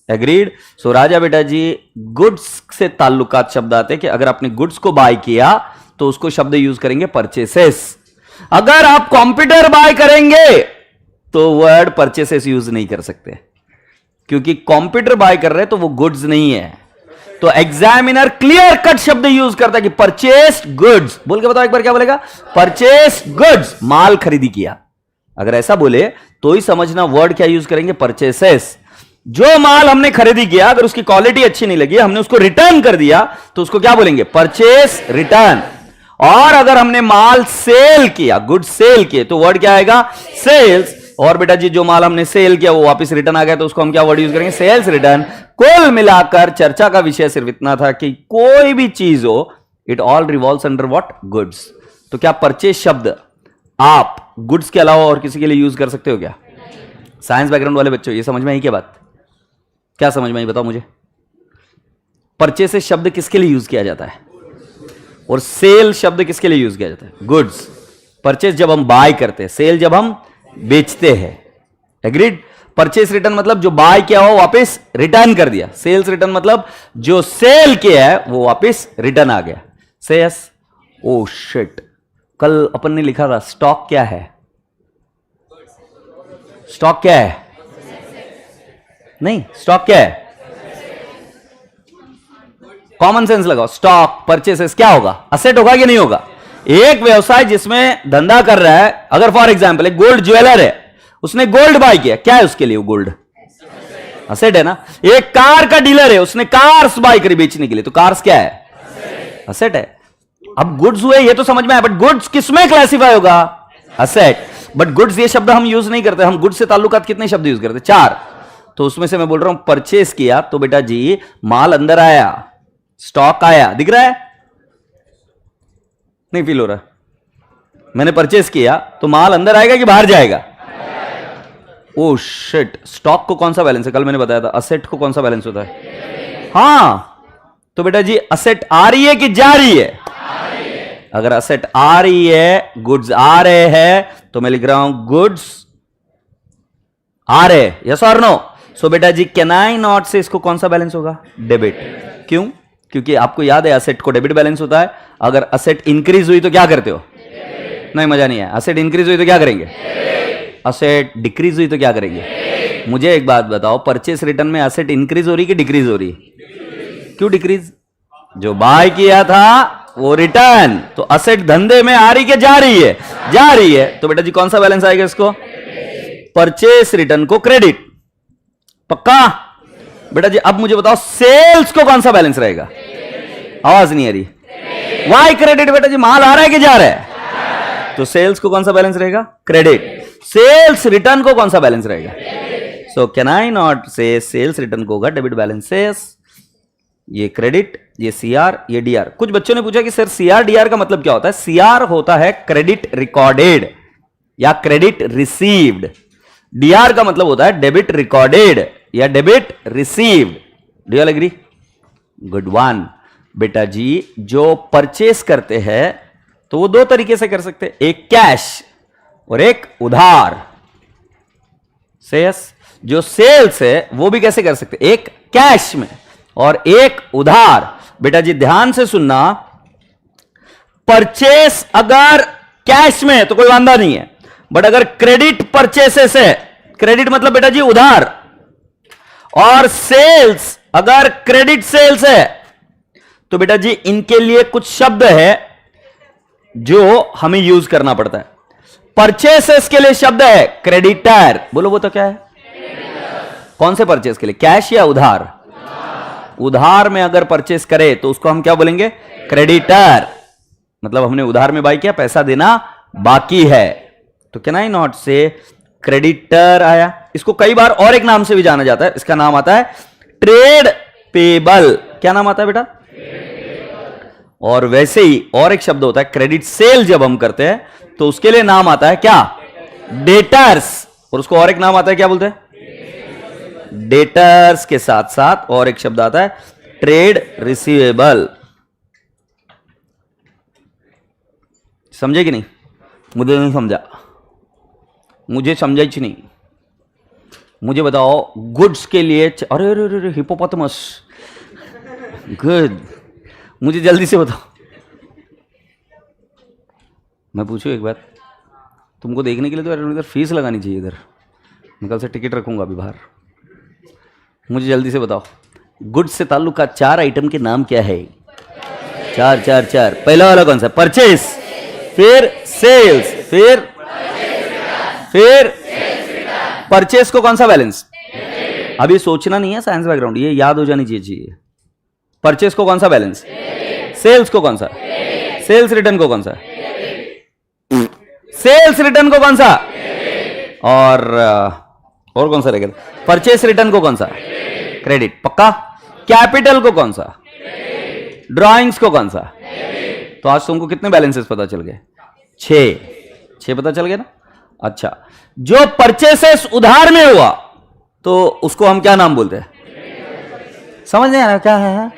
एग्रीड? सो राजा बेटा जी, गुड्स से ताल्लुकात शब्द आते हैं कि अगर आपने गुड्स को बाय किया तो उसको शब्द यूज करेंगे परचेसेस। अगर आप कंप्यूटर बाय करेंगे तो वर्ड परचेसेस यूज नहीं कर सकते, क्योंकि कंप्यूटर बाय कर रहे हैं तो वो गुड्स नहीं है। तो एग्जामिनर क्लियर कट शब्द यूज करता है कि परचेस्ड गुड्स। बोल के बताओ एक बार, क्या बोलेगा? परचेस्ड गुड्स, माल खरीदी किया। अगर ऐसा बोले तो ही समझना वर्ड क्या यूज करेंगे? परचेसेस। जो माल हमने खरीदी किया अगर उसकी क्वालिटी अच्छी नहीं लगी, हमने उसको रिटर्न कर दिया तो उसको क्या बोलेंगे? Purchase return. और अगर हमने माल सेल किया, गुड सेल किए, तो वर्ड क्या आएगा? सेल्स। और बेटा जी जो माल हमने सेल किया वो वापस रिटर्न आ गया तो उसको हम क्या वर्ड यूज करेंगे? Sales return. कुल मिलाकर चर्चा का विषय सिर्फ इतना था कि कोई भी चीज हो, it all revolves under what? Goods. तो क्या परचेस शब्द आप गुड्स के अलावा और किसी के लिए यूज कर सकते हो क्या? साइंस बैकग्राउंड वाले बच्चों, ये समझ में आई क्या बात? क्या समझ में आई बताओ मुझे? परचेस शब्द किसके लिए यूज किया जाता है और सेल शब्द किसके लिए यूज किया जाता है? गुड्स। परचेस जब हम बाय करते हैं, सेल जब हम बेचते हैं। एग्रीड? परचेस रिटर्न मतलब जो बाय किया हो वापस रिटर्न कर दिया। सेल्स रिटर्न मतलब जो सेल किया है वो वापस रिटर्न आ गया। से यस? ओ शिट, कल अपन ने लिखा था स्टॉक क्या है? स्टॉक क्या है? नहीं, स्टॉक क्या है? कॉमन सेंस लगाओ। स्टॉक परचेसेस क्या होगा? असेट होगा कि नहीं होगा? एक व्यवसाय जिसमें धंधा कर रहा है, अगर फॉर एग्जांपल एक गोल्ड ज्वेलर है, उसने गोल्ड बाय किया, क्या है उसके लिए? वो गोल्ड असेट है ना। एक कार का डीलर है, उसने कार्स बाय करी बेचने के लिए, तो कार्स क्या है? असेट है। अब गुड्स हुए ये तो समझ में आया, बट गुड्स किसमें क्लासिफाई होगा? असेट। बट गुड्स ये शब्द हम यूज नहीं करते। हम गुड्स से ताल्लुकात कितने शब्द यूज करते? 4। तो उसमें से मैं बोल रहा हूं परचेस किया तो बेटा जी माल अंदर आया, स्टॉक आया, दिख रहा है? नहीं फील हो रहा? मैंने परचेस किया तो माल अंदर आएगा कि बाहर जाएगा? ओ शिट, स्टॉक को कौन सा बैलेंस है? कल मैंने बताया था असेट को कौन सा बैलेंस होता है? हां, तो बेटा जी असेट आ रही है कि जा रही है? अगर असेट आ रही है, गुड्स आ रहे हैं, तो मैं लिख रहा हूं गुड्स आ रहे। यस और नो? सो बेटा जी कैन आई नॉट से इसको कौन सा बैलेंस होगा? डेबिट। क्यों? क्योंकि आपको याद है असेट को डेबिट बैलेंस होता है। अगर असेट इंक्रीज हुई तो क्या करते हो? नहीं, मजा नहीं है। असेट इंक्रीज हुई तो क्या करेंगे? असेट डिक्रीज हुई तो क्या करेंगे? मुझे एक बात बताओ, परचेस रिटर्न में असेट इंक्रीज हो रही कि डिक्रीज हो रही? क्यों डिक्रीज? जो बाय किया था वो रिटर्न। तो असेट धंधे में आ रही कि जा रही है? जा रही है। तो बेटा जी कौन सा बैलेंस आएगा इसको? परचेस रिटर्न को क्रेडिट। पक्का? बेटा जी अब मुझे बताओ सेल्स को कौन सा बैलेंस रहेगा? आवाज नहीं आ रही। Why credit? बेटा जी माल आ रहा है कि जा रहा है? तो सेल्स को कौन सा बैलेंस रहेगा? क्रेडिट। सेल्स रिटर्न को कौन सा बैलेंस रहेगा? सो कैन आई नॉट से सेल्स रिटर्न को होगा डेबिट बैलेंसेस। ये क्रेडिट, ये सीआर, ये डीआर। कुछ बच्चों ने पूछा कि सर सीआर डीआर का मतलब क्या होता है? सीआर होता है क्रेडिट रिकॉर्डेड या क्रेडिट रिसीव्ड। डीआर का मतलब होता है डेबिट रिकॉर्डेड या debit received. Do you agree? Good one. बेटा जी जो परचेस करते हैं तो वो दो तरीके से कर सकते हैं, एक कैश और एक उधार। सेल्स, जो सेल्स है वो भी कैसे कर सकते, एक कैश में और एक उधार। बेटा जी ध्यान से सुनना, परचेस अगर कैश में है तो कोई वांधा नहीं है, बट अगर क्रेडिट परचेसेस है, क्रेडिट मतलब बेटा जी उधार, और सेल्स अगर क्रेडिट सेल्स है, तो बेटा जी इनके लिए कुछ शब्द है जो हमें यूज करना पड़ता है। परचेसेस के लिए शब्द है क्रेडिटर, बोलो वो तो क्या है, कौन से परचेस के लिए, कैश या उधार? उधार में अगर परचेस करे तो उसको हम क्या बोलेंगे, क्रेडिटर। मतलब हमने उधार में बाई किया, पैसा देना बाकी है, तो कैन आई नॉट से क्रेडिटर आया। इसको कई बार और एक नाम से भी जाना जाता है, इसका नाम आता है ट्रेड पेबल। क्या नाम आता है बेटा? और वैसे ही और एक शब्द होता है क्रेडिट सेल, जब हम करते हैं तो उसके लिए नाम आता है क्या, डेटर्स। और उसको और एक नाम आता है, क्या बोलते हैं, डेटर्स के साथ साथ और एक शब्द आता है ट्रेड रिसीवेबल। समझे कि नहीं? मुझे नहीं समझा, मुझे समझा ही नहीं। मुझे बताओ गुड्स के लिए, अरे अरे अरे हिपोपोटामस, गुड, मुझे जल्दी से बताओ। मैं पूछूं एक बात, तुमको देखने के लिए तो इधर फीस लगानी चाहिए, इधर मैं कल से टिकट रखूंगा अभी बाहर। मुझे जल्दी से बताओ गुड्स से ताल्लुक का 4 आइटम के नाम क्या है? 4 4 4। पहला वाला कौन सा? परचेस, फिर सेल्स, फिर परचेस को कौन सा बैलेंस? अभी सोचना नहीं है, साइंस बैकग्राउंड, ये याद हो जानी चाहिए। परचेस को कौन सा बैलेंस? सेल्स को कौन सा? सेल्स रिटर्न को कौन सा? सेल्स रिटर्न को कौन सा? और कौन सा रहेगा? परचेस रिटर्न को कौन सा? क्रेडिट। पक्का? कैपिटल को कौन सा? ड्राइंग्स को कौन सा? तो आज तुमको कितने बैलेंसेस पता चल गए? 6 पता चल गए ना? अच्छा, जो परचेसेस उधार में हुआ तो उसको हम क्या नाम बोलते हैं? समझ नहीं आ रहा क्या है?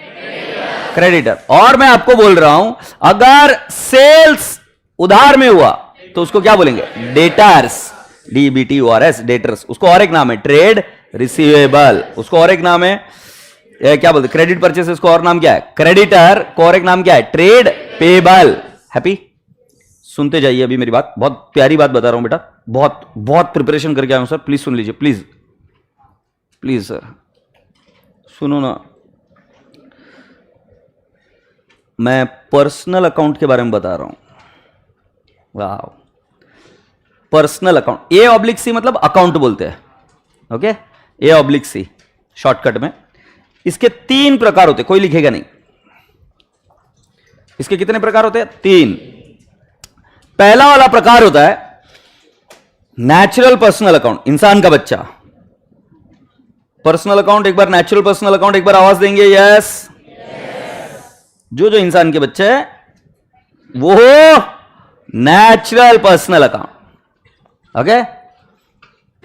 क्रेडिटर। और मैं आपको बोल रहा हूं अगर सेल्स उधार में हुआ तो उसको क्या बोलेंगे? Debtors, DBTORS, debtors. उसको और एक नाम है ट्रेड रिसीवेबल, उसको और एक नाम है क्या बोलते? क्रेडिट परचेसेस को और नाम क्या है? क्रेडिटर। को और एक नाम क्या है? Trade payable. हैप्पी? सुनते जाइए अभी मेरी बात, बहुत प्यारी बात बता रहा हूं बेटा, बहुत बहुत प्रिपरेशन करके आया हूं सर, प्लीज सुन लीजिए, प्लीज प्लीज सर सुनो ना। मैं पर्सनल अकाउंट के बारे में बता रहा हूं। वाह, पर्सनल अकाउंट, A/C मतलब अकाउंट बोलते हैं, ओके? A/C शॉर्टकट में। इसके 3 प्रकार होते हैं, कोई लिखेगा नहीं। इसके कितने प्रकार होते हैं? 3। पहला वाला प्रकार होता है नेचुरल पर्सनल अकाउंट, इंसान का बच्चा। पर्सनल अकाउंट एक बार, नेचुरल पर्सनल अकाउंट एक बार आवाज देंगे, यस। जो इंसान के बच्चे है वो natural personal account, okay?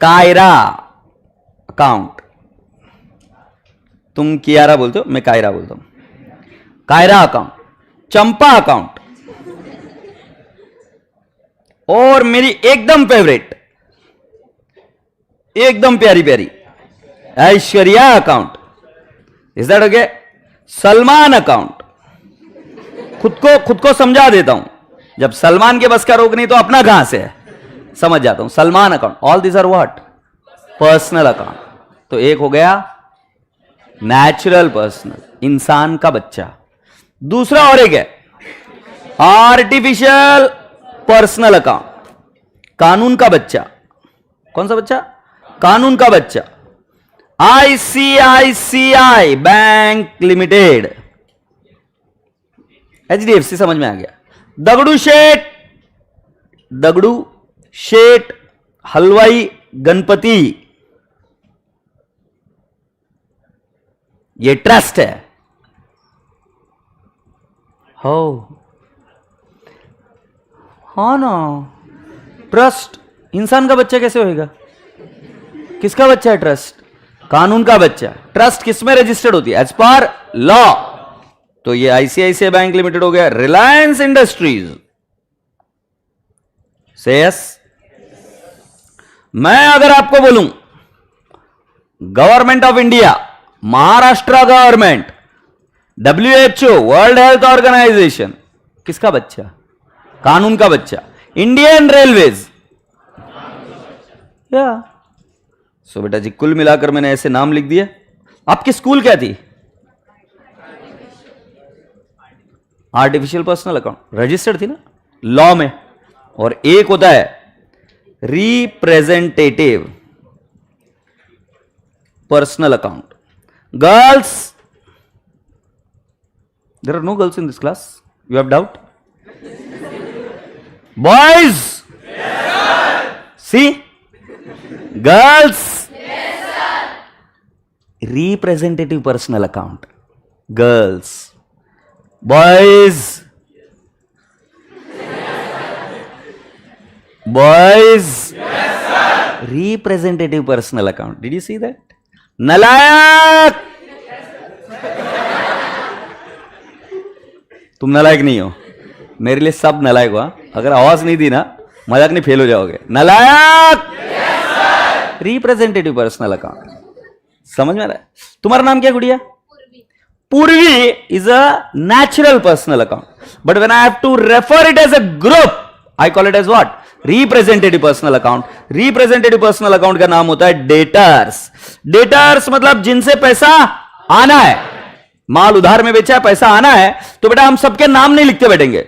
Kaira account, तुम कियारा बोलते हो, मैं कायरा बोलता हूं। कायरा अकाउंट, चंपा अकाउंट, और मेरी एकदम फेवरेट, एकदम प्यारी प्यारी Aishwarya account. Is that okay? Salman account. खुद को समझा देता हूं, जब सलमान के बस का रोक नहीं तो अपना कहां से है, समझ जाता हूं। Salman account, all this are what? Personal account. तो एक हो गया नेचुरल पर्सनल, इंसान का बच्चा। दूसरा और एक है आर्टिफिशियल पर्सनल अकाउंट, कानून का बच्चा। कौन सा बच्चा? कानून का बच्चा। ICICI बैंक लिमिटेड, HDFC, समझ में आ गया। दगड़ू शेठ हलवाई गणपति, ये ट्रस्ट है। हो हाँ ना, ट्रस्ट। इंसान का बच्चा कैसे होएगा? किसका बच्चा है ट्रस्ट? कानून का बच्चा। ट्रस्ट किस में रजिस्टर्ड होती है? As per law. तो ये ICICI बैंक लिमिटेड हो गया। रिलायंस इंडस्ट्रीज, से यस। मैं अगर आपको बोलूं Government of India, Maharashtra government, WHO, World Health Organization, किसका बच्चा? कानून का बच्चा। इंडियन रेलवेज, या सो बेटा जी कुल मिलाकर मैंने ऐसे नाम लिख दिए। आपकी स्कूल क्या थी? आर्टिफिशियल पर्सनल अकाउंट, रजिस्टर्ड थी ना लॉ में। और एक होता है representative personal account. Girls, there are no girls in this class, you have doubt? Boys, see, girls, representative personal account, girls. Boys, boys, yes, sir. Representative personal account. Did you see that? नालायक, तुम नालायक नहीं हो, मेरे लिए सब नालायक हुआ। अगर आवाज नहीं दी ना मजाक नहीं, फेल हो जाओगे। नालायक, रिप्रेजेंटेटिव पर्सनल अकाउंट, समझ में आ रहा है? तुम्हारा नाम क्या गुड़िया? Purvi is a natural personal account, but when I have to refer it as a group, I call it as what? Representative personal account. Representative personal account का नाम होता है debtors. Debtors मतलब जिनसे पैसा आना है, माल उधार में बेचा है, पैसा आना है, तो बेटा हम सबके नाम नहीं लिखते बैठेंगे।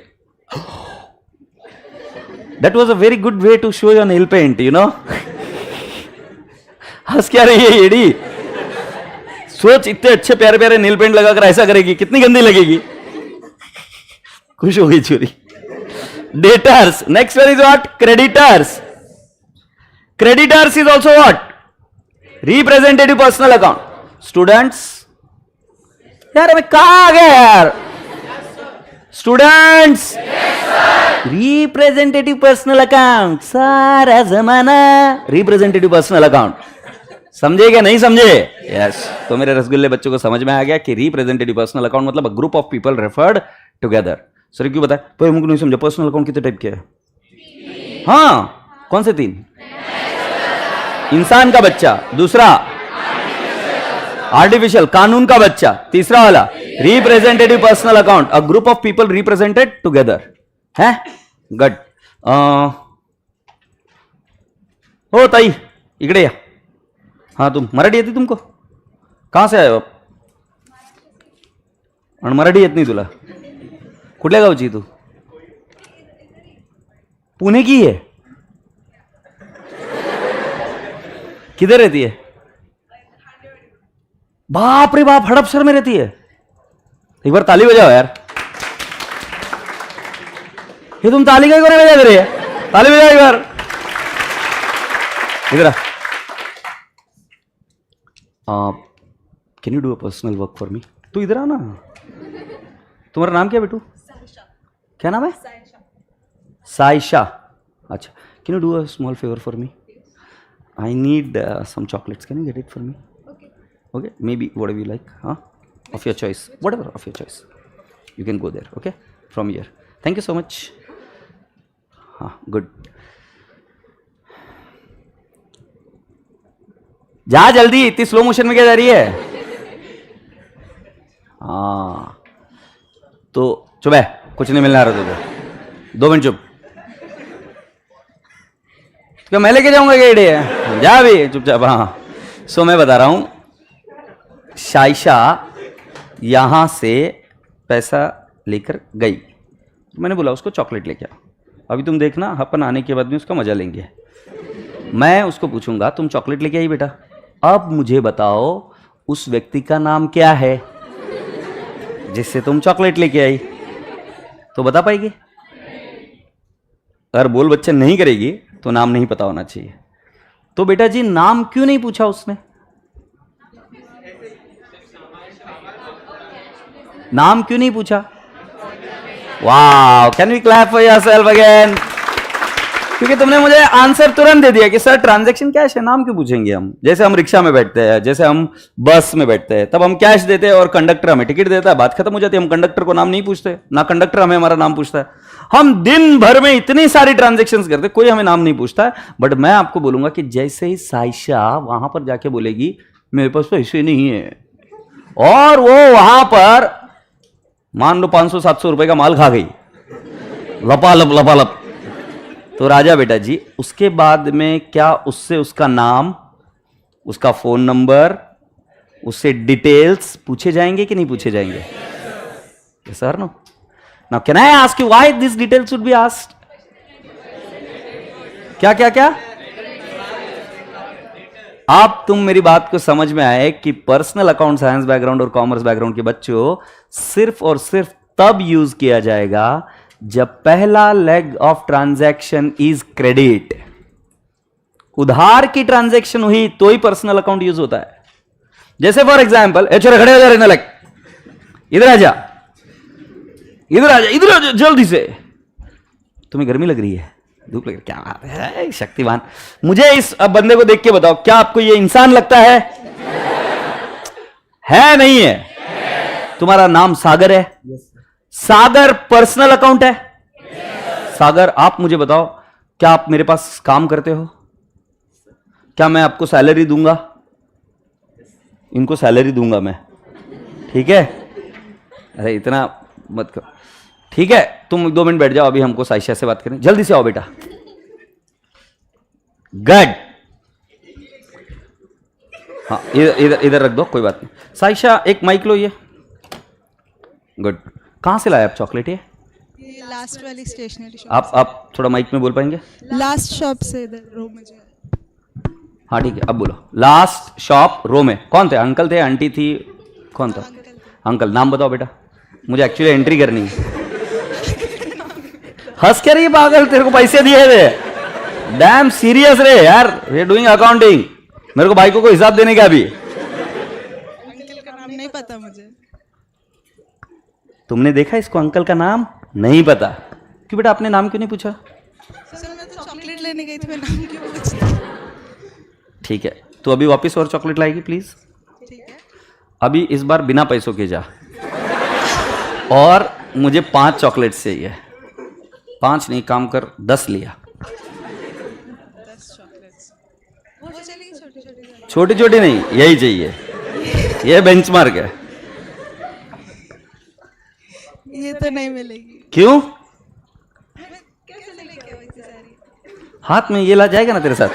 That was a very good way to show your nail paint, you know? हंस क्या रही है येड़ी? सोच, इतने अच्छे प्यारे प्यारे नील पेंट लगाकर ऐसा करेगी, कितनी गंदी लगेगी। खुश हो गई चोरी। Debtors, next one is what? Creditors. Creditors is also what? Representative personal account. Students, यार मैं कहां आ गया यार? स्टूडेंट्स, रिप्रेजेंटेटिव पर्सनल अकाउंट, सारा जमाना रिप्रेजेंटेटिव पर्सनल अकाउंट। समझे क्या? नहीं समझे? यस। तो मेरे रसगुल्ले बच्चों को समझ में आ गया कि रिप्रेजेंटेटिव पर्सनल अकाउंट मतलब a group of people referred together. Sir क्यों बताए? तो मुझे नहीं समझा, पर्सनल अकाउंट कितने टाइप के है? हाँ, कौन से 3? इंसान का बच्चा, दूसरा आर्टिफिशियल, कानून का बच्चा, तीसरा वाला representative personal account, a group of people represented together है। गुड। हो ताई इकडे या। हाँ, तुम मराठी येते तुमको? कहां से आए हो आप? आणि मराठी येत नाही तुला? कुठल्या गावची तू? पुणे की है? किधर रहती है? बाप रे बाप, हड़पसर में रहती है। एक बार ताली बजाओ यार। ये तुम ताली का क्यों नहीं बजा रहे? ताली बजाओ एक बार। इधर आ। Can you do a personal work for me? तू इधर आ ना। तुम्हारा नाम क्या बेटू? क्या नाम है? साइशा। अच्छा, can you do a small favour for me? I need some chocolates, can you get it for me? Okay, may be whatever you like, हाँ, of your choice, whatever of your choice, you can go there, okay, from here. Thank you so much. हाँ, good. जा जल्दी, इतनी slow motion में क्या जा रही है? हाँ, तो चुप है, कुछ नहीं मिलने आ रहा तुझे। 2 मिनट चुप। क्या मैं लेके जाऊंगा? गेड़े है, जा भी चुपचाप। हाँ, सो मैं बता रहा हूं, साइशा यहां से पैसा लेकर गई, मैंने बोला उसको चॉकलेट लेके आओ। अभी तुम देखना, अपन आने के बाद में उसका मजा लेंगे। मैं उसको पूछूंगा तुम चॉकलेट लेके आई बेटा, अब मुझे बताओ उस व्यक्ति का नाम क्या है जिससे तुम चॉकलेट लेके आई? तो बता पाएगी? अगर बोल बच्चा नहीं करेगी तो नाम नहीं पता होना चाहिए। तो बेटा जी नाम क्यों नहीं पूछा उसने? नाम क्यों नहीं पूछा? वाह, can we clap for yourself again? क्योंकि तुमने मुझे आंसर तुरंत दे दिया कि सर ट्रांजैक्शन कैश है, नाम क्यों पूछेंगे हम? जैसे हम रिक्शा में बैठते हैं, जैसे हम बस में बैठते हैं, तब हम कैश देते हैं और कंडक्टर हमें टिकट देता है, बात खत्म हो जाती है। हम कंडक्टर को नाम नहीं पूछते, ना कंडक्टर हमें हमारा नाम पूछता है। हम दिन भर में इतनी सारी ट्रांजैक्शंस करते, कोई हमें नाम नहीं पूछता है। बट मैं आपको बोलूंगा कि जैसे ही साइशा वहां पर जाके बोलेगी मेरे पास तो ऐसे नहीं है, और वो वहां पर मान लो 500-700 रुपए का माल खा गई, लपालप लपालप, तो राजा बेटा जी उसके बाद में क्या उससे उसका नाम, उसका फोन नंबर, उससे डिटेल्स पूछे जाएंगे कि नहीं पूछे जाएंगे? Sir no. Now can I ask you why this details should be asked? क्या क्या क्या? आप तुम मेरी बात को समझ में आए कि पर्सनल अकाउंट साइंस बैकग्राउंड और कॉमर्स बैकग्राउंड के बच्चों सिर्फ और सिर्फ तब यूज किया जाएगा जब पहला leg of transaction is credit. उधार की ट्रांजैक्शन हुई तो ही पर्सनल अकाउंट यूज होता है। जैसे फॉर एग्जाम्पल, छोरे खड़े हो जा रहे, इधर आ जा, इधर आ जा, इधर आ जा जल्दी से, तुम्हें गर्मी लग रही है, धूप लग रही है, क्या बात है शक्तिमान। मुझे इस बंदे को देख के बताओ, क्या आपको ये इंसान लगता है? है नहीं है? तुम्हारा नाम सागर है? सागर पर्सनल अकाउंट है? सागर आप मुझे बताओ, क्या आप मेरे पास काम करते हो? क्या मैं आपको सैलरी दूंगा? इनको सैलरी दूंगा मैं, ठीक है? अरे इतना मत करो, ठीक है? तुम 2 मिनट बैठ जाओ, अभी हमको साइशा से बात करें। जल्दी से आओ बेटा। गुड, हाँ इधर इधर रख दो, कोई बात नहीं। साइशा एक माइक लो, ये गुड। कहां से लाए आप चॉकलेट? ये लास्ट वाली स्टेशनरी शॉप। आप थोड़ा माइक में बोल पाएंगे? लास्ट शॉप से इधर रो में जो है। हाँ ठीक है, अब बोलो। लास्ट शॉप रो में कौन थे? अंकल थे, आंटी थी, कौन था? अंकल। नाम बताओ बेटा, मुझे एक्चुअली एंट्री करनी है। हंस कर ही पागल, तेरे को पैसे दिए थे, डैम सीरियस रे यार, वी डूइंग अकाउंटिंग, मेरे को भाई को हिसाब देने का भी। अंकल का नाम नहीं पता मुझे। तुमने देखा इसको, अंकल का नाम नहीं पता? क्यों बेटा, आपने नाम क्यों नहीं पूछा? सर मैं तो चॉकलेट लेने गई थी, मैं नाम क्यों पूछती? ठीक है, तो अभी वापस और चॉकलेट लाएगी प्लीज। ठीक है। अभी इस बार बिना पैसों के जा, और मुझे 5 चॉकलेट चाहिए। 5 नहीं, काम कर 10 लिया। 10 चॉकलेट्स वो चलेगी, छोटी छोटी। छोटी छोटी नहीं, यही चाहिए, ये बेंचमार्क है। ये तो नहीं मिलेगी। क्यों? कैसे लेके आओ इतनी सारी? हाथ में ये ला जाएगा ना तेरे साथ?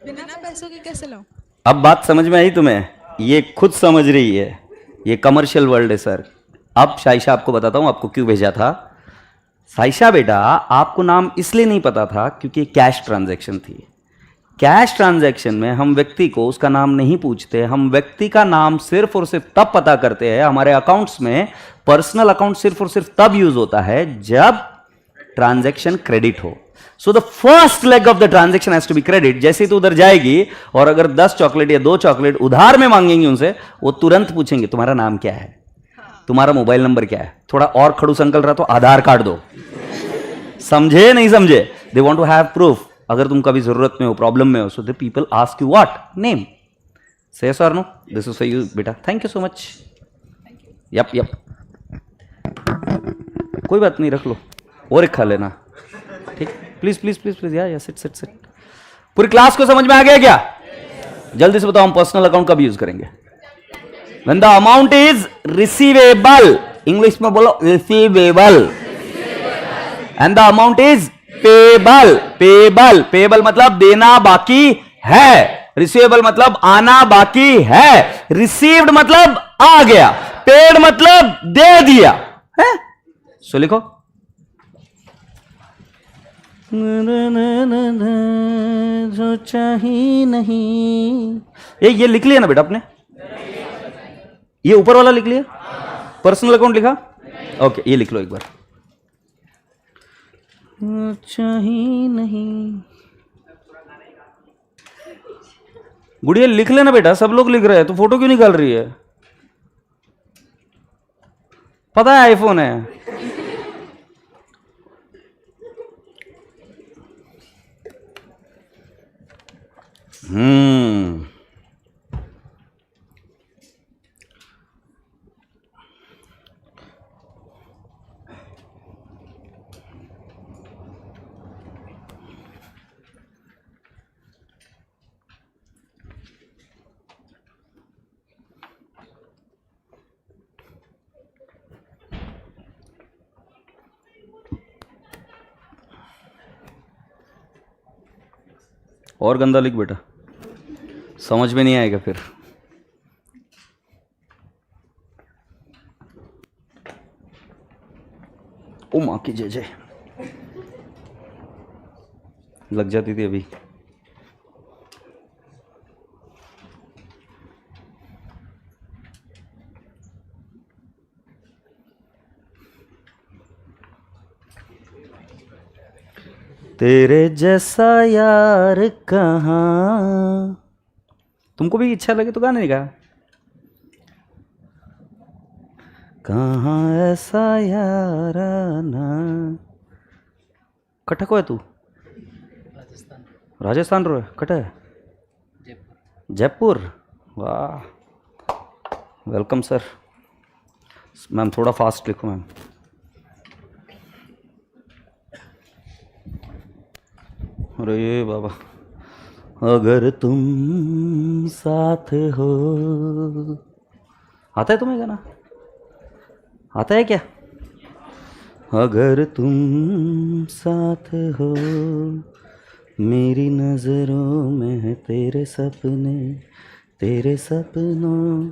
बिना पैसों के कैसे लाऊं? अब बात समझ में आई तुम्हें? ये खुद समझ रही है, ये कमर्शियल वर्ल्ड है सर। अब साइशा आपको बताता हूं आपको क्यों भेजा था। साइशा बेटा, आपको नाम इसलिए नहीं पता था क्योंकि कैश ट्रांजैक्शन थी। कैश ट्रांजैक्शन में हम व्यक्ति को उसका नाम नहीं पूछते, हम व्यक्ति का नाम सिर्फ और सिर्फ तब पता करते हैं। हमारे अकाउंट्स में पर्सनल अकाउंट सिर्फ और सिर्फ तब यूज होता है जब ट्रांजैक्शन क्रेडिट हो। So the first leg of the transaction has to be credit. जैसे ही तू उधर जाएगी और अगर 10 चॉकलेट या 2 चॉकलेट उधार में मांगेंगे उनसे, वो तुरंत पूछेंगे तुम्हारा नाम क्या है, तुम्हारा मोबाइल नंबर क्या है, थोड़ा और खड़ूस अंकल रहा तो आधार कार्ड दो। समझे नहीं समझे? They want to have proof. अगर तुम कभी जरूरत में हो, प्रॉब्लम में हो, so the people ask you what name, say yes और no, this is for you बेटा, thank you so much. Yup yup, कोई बात नहीं, रख लो और एक खा लेना, ठीक? प्लीज प्लीज प्लीज प्लीज, या सिट सिट सिट। पूरी क्लास को समझ में आ गया क्या? जल्दी से बताओ, हम पर्सनल अकाउंट कब यूज करेंगे? When the amount is receivable, English में बोलो receivable, and the amount is payable, payable, payable मतलब देना बाकी है, receivable मतलब आना बाकी है, received मतलब आ गया, paid मतलब दे दिया है। सो लिखो, जो चाहिए नहीं, ये लिख लिया ना बेटा आपने? ये ऊपर वाला लिख लिया? पर्सनल अकाउंट लिखा? ओके, ये लिख लो एक बार। चाहिए नहीं, गुड़िया लिख लेना बेटा, सब लोग लिख रहे हैं तो फोटो क्यों निकाल रही है? पता है आईफोन है। और गंदा लिख बेटा, समझ में नहीं आएगा फिर। ओ माँ की जय जय, लग जाती थी अभी। तेरे जैसा यार कहाँ। तुमको भी इच्छा लगे तो गाने नहीं गा। कहाँ ऐसा याराना। कटक है तू? राजस्थान रो है कट है? जयपुर। वाह, वेलकम सर। मैम थोड़ा फास्ट लिखो मैम। अरे बाबा, अगर तुम साथ हो। आता है तुम्हें गाना? आता है क्या? अगर तुम साथ हो, मेरी नजरों में है तेरे सपने, तेरे सपनों,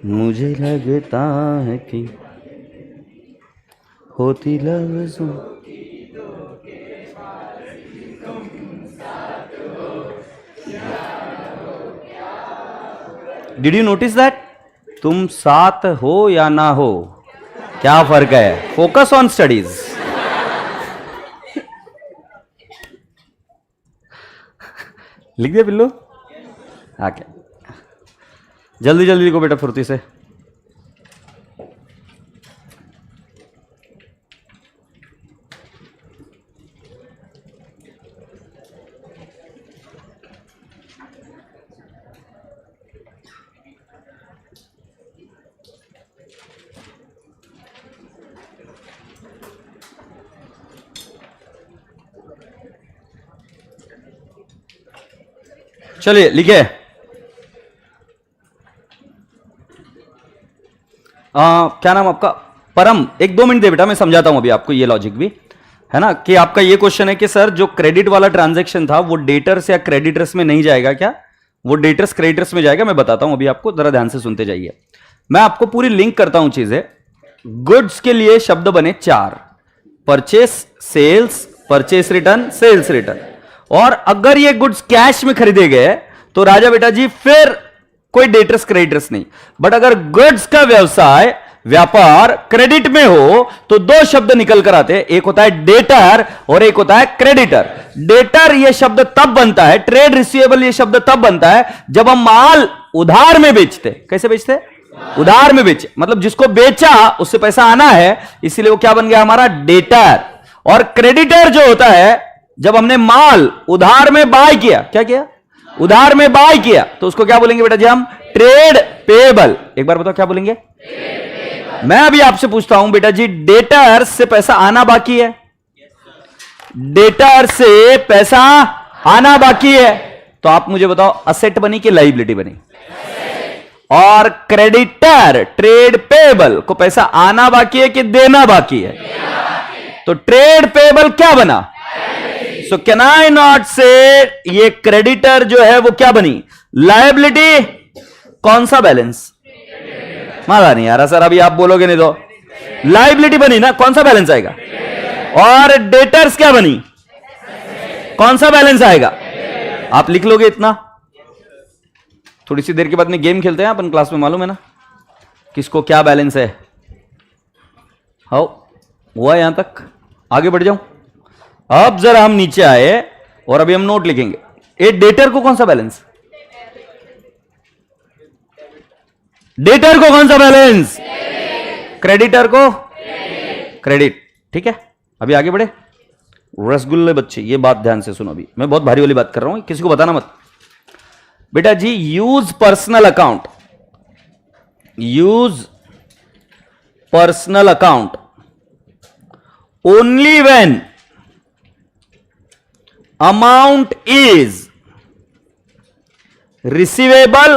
मुझे लगता है कि होती लफ्जों। Did you notice that? तुम साथ हो या ना हो, क्या फर्क है? Focus on studies. लिख दिया बिल्लू? हाँ क्या, जल्दी जल्दी लिखो बेटा फुर्ती से। चलिए लिखे। क्या नाम आपका? परम। एक 2 मिनट दे बेटा, मैं समझाता हूं अभी आपको ये लॉजिक भी, है ना। कि आपका ये क्वेश्चन है कि सर जो क्रेडिट वाला ट्रांजैक्शन था वो डेटर्स या क्रेडिटर्स में नहीं जाएगा क्या? वो डेटर्स क्रेडिटर्स में जाएगा। मैं बताता हूं अभी आपको, जरा ध्यान से सुनते जाइए। मैं आपको पूरी लिंक करता हूं चीजें। गुड्स के लिए शब्द बने 4, purchase, sales, purchase return, sales return. और अगर ये गुड्स कैश में खरीदे गए तो राजा बेटा जी फिर कोई डेटर्स क्रेडिटर्स नहीं। बट अगर गुड्स का व्यवसाय, व्यापार क्रेडिट में हो तो 2 शब्द निकल कर आते हैं, एक होता है डेटर और एक होता है क्रेडिटर। डेटर ये शब्द तब बनता है, ट्रेड रिसीवेबल ये शब्द तब बनता है जब हम माल उधार में बेचते। कैसे बेचते? उधार में बेचे, मतलब जिसको बेचा उससे पैसा आना है, इसीलिए वो क्या बन गया हमारा? डेटर। और क्रेडिटर जो होता है जब हमने माल उधार में बाय किया, क्या किया? उधार में बाय किया, तो उसको क्या बोलेंगे बेटा जी हम? Trade payable. एक बार बताओ क्या बोलेंगे? मैं अभी आपसे पूछता हूं बेटा जी, डेटर से पैसा आना बाकी है, डेटर से पैसा आना बाकी है, तो आप मुझे बताओ असेट बनी कि लाइबिलिटी बनी? और क्रेडिटर, ट्रेड पेबल को पैसा आना बाकी है कि देना बाकी है? तो ट्रेड पेबल क्या बना? सो कैन आई नॉट से ये क्रेडिटर जो है वो क्या बनी? लायबिलिटी। कौन सा बैलेंस? मजा नहीं आ रहा सर, अभी आप बोलोगे नहीं तो। लायबिलिटी बनी ना, कौन सा बैलेंस आएगा? और डेटर्स क्या बनी? कौन सा बैलेंस आएगा? आप लिख लोगे इतना। थोड़ी सी देर के बाद में गेम खेलते हैं अपन क्लास में, मालूम है ना किसको क्या बैलेंस है। हाउ हुआ यहां तक? आगे बढ़ जाऊं। अब जरा हम नीचे आए और अभी हम नोट लिखेंगे। ए डेटर को कौन सा बैलेंस? डेटर को कौन सा बैलेंस? क्रेडिटर को क्रेडिट। ठीक है, अभी आगे बढ़े। रसगुल्ले बच्चे, ये बात ध्यान से सुनो, अभी मैं बहुत भारी वाली बात कर रहा हूं, किसी को बताना मत बेटा जी। Use personal account, use personal account only when amount is receivable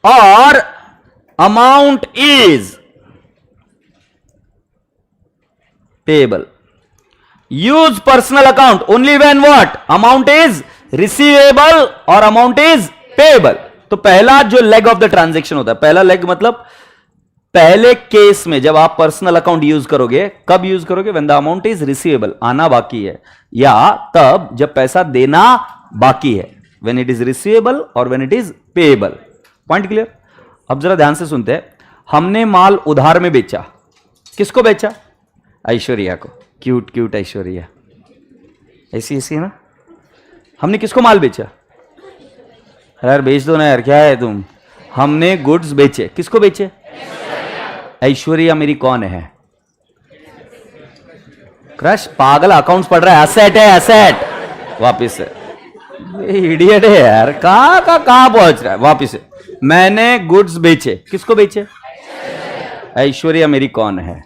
or amount is payable। Use personal account only when what amount is receivable और अमाउंट इज पेएबल। तो पहला जो लेग ऑफ द ट्रांजैक्शन होता है, पहला leg मतलब पहले case में जब आप पर्सनल अकाउंट यूज करोगे, कब यूज करोगे? When the amount is receivable, आना बाकी है, या तब जब पैसा देना बाकी है, व्हेन इट इज रिसीवेबल और when it is payable. Point clear? अब जरा ध्यान से सुनते हैं। हमने माल उधार में बेचा, किसको बेचा? ऐश्वर्या को। क्यूट क्यूट ऐश्वर्या, ऐसी ऐसी है ना। हमने किसको माल बेचा? यार बेच दो ना यार, क्या है तुम। हमने गुड्स बेचे, किसको बेचे? ऐश्वर्या मेरी कौन है? क्रश पागल, अकाउंट्स पढ़ रहा है। एसेट है, एसेट। वापिस से इडियट है यार, कहां पहुंच रहा है। वापिस से मैंने गुड्स बेचे, किसको बेचे? ऐश्वर्या मेरी कौन है?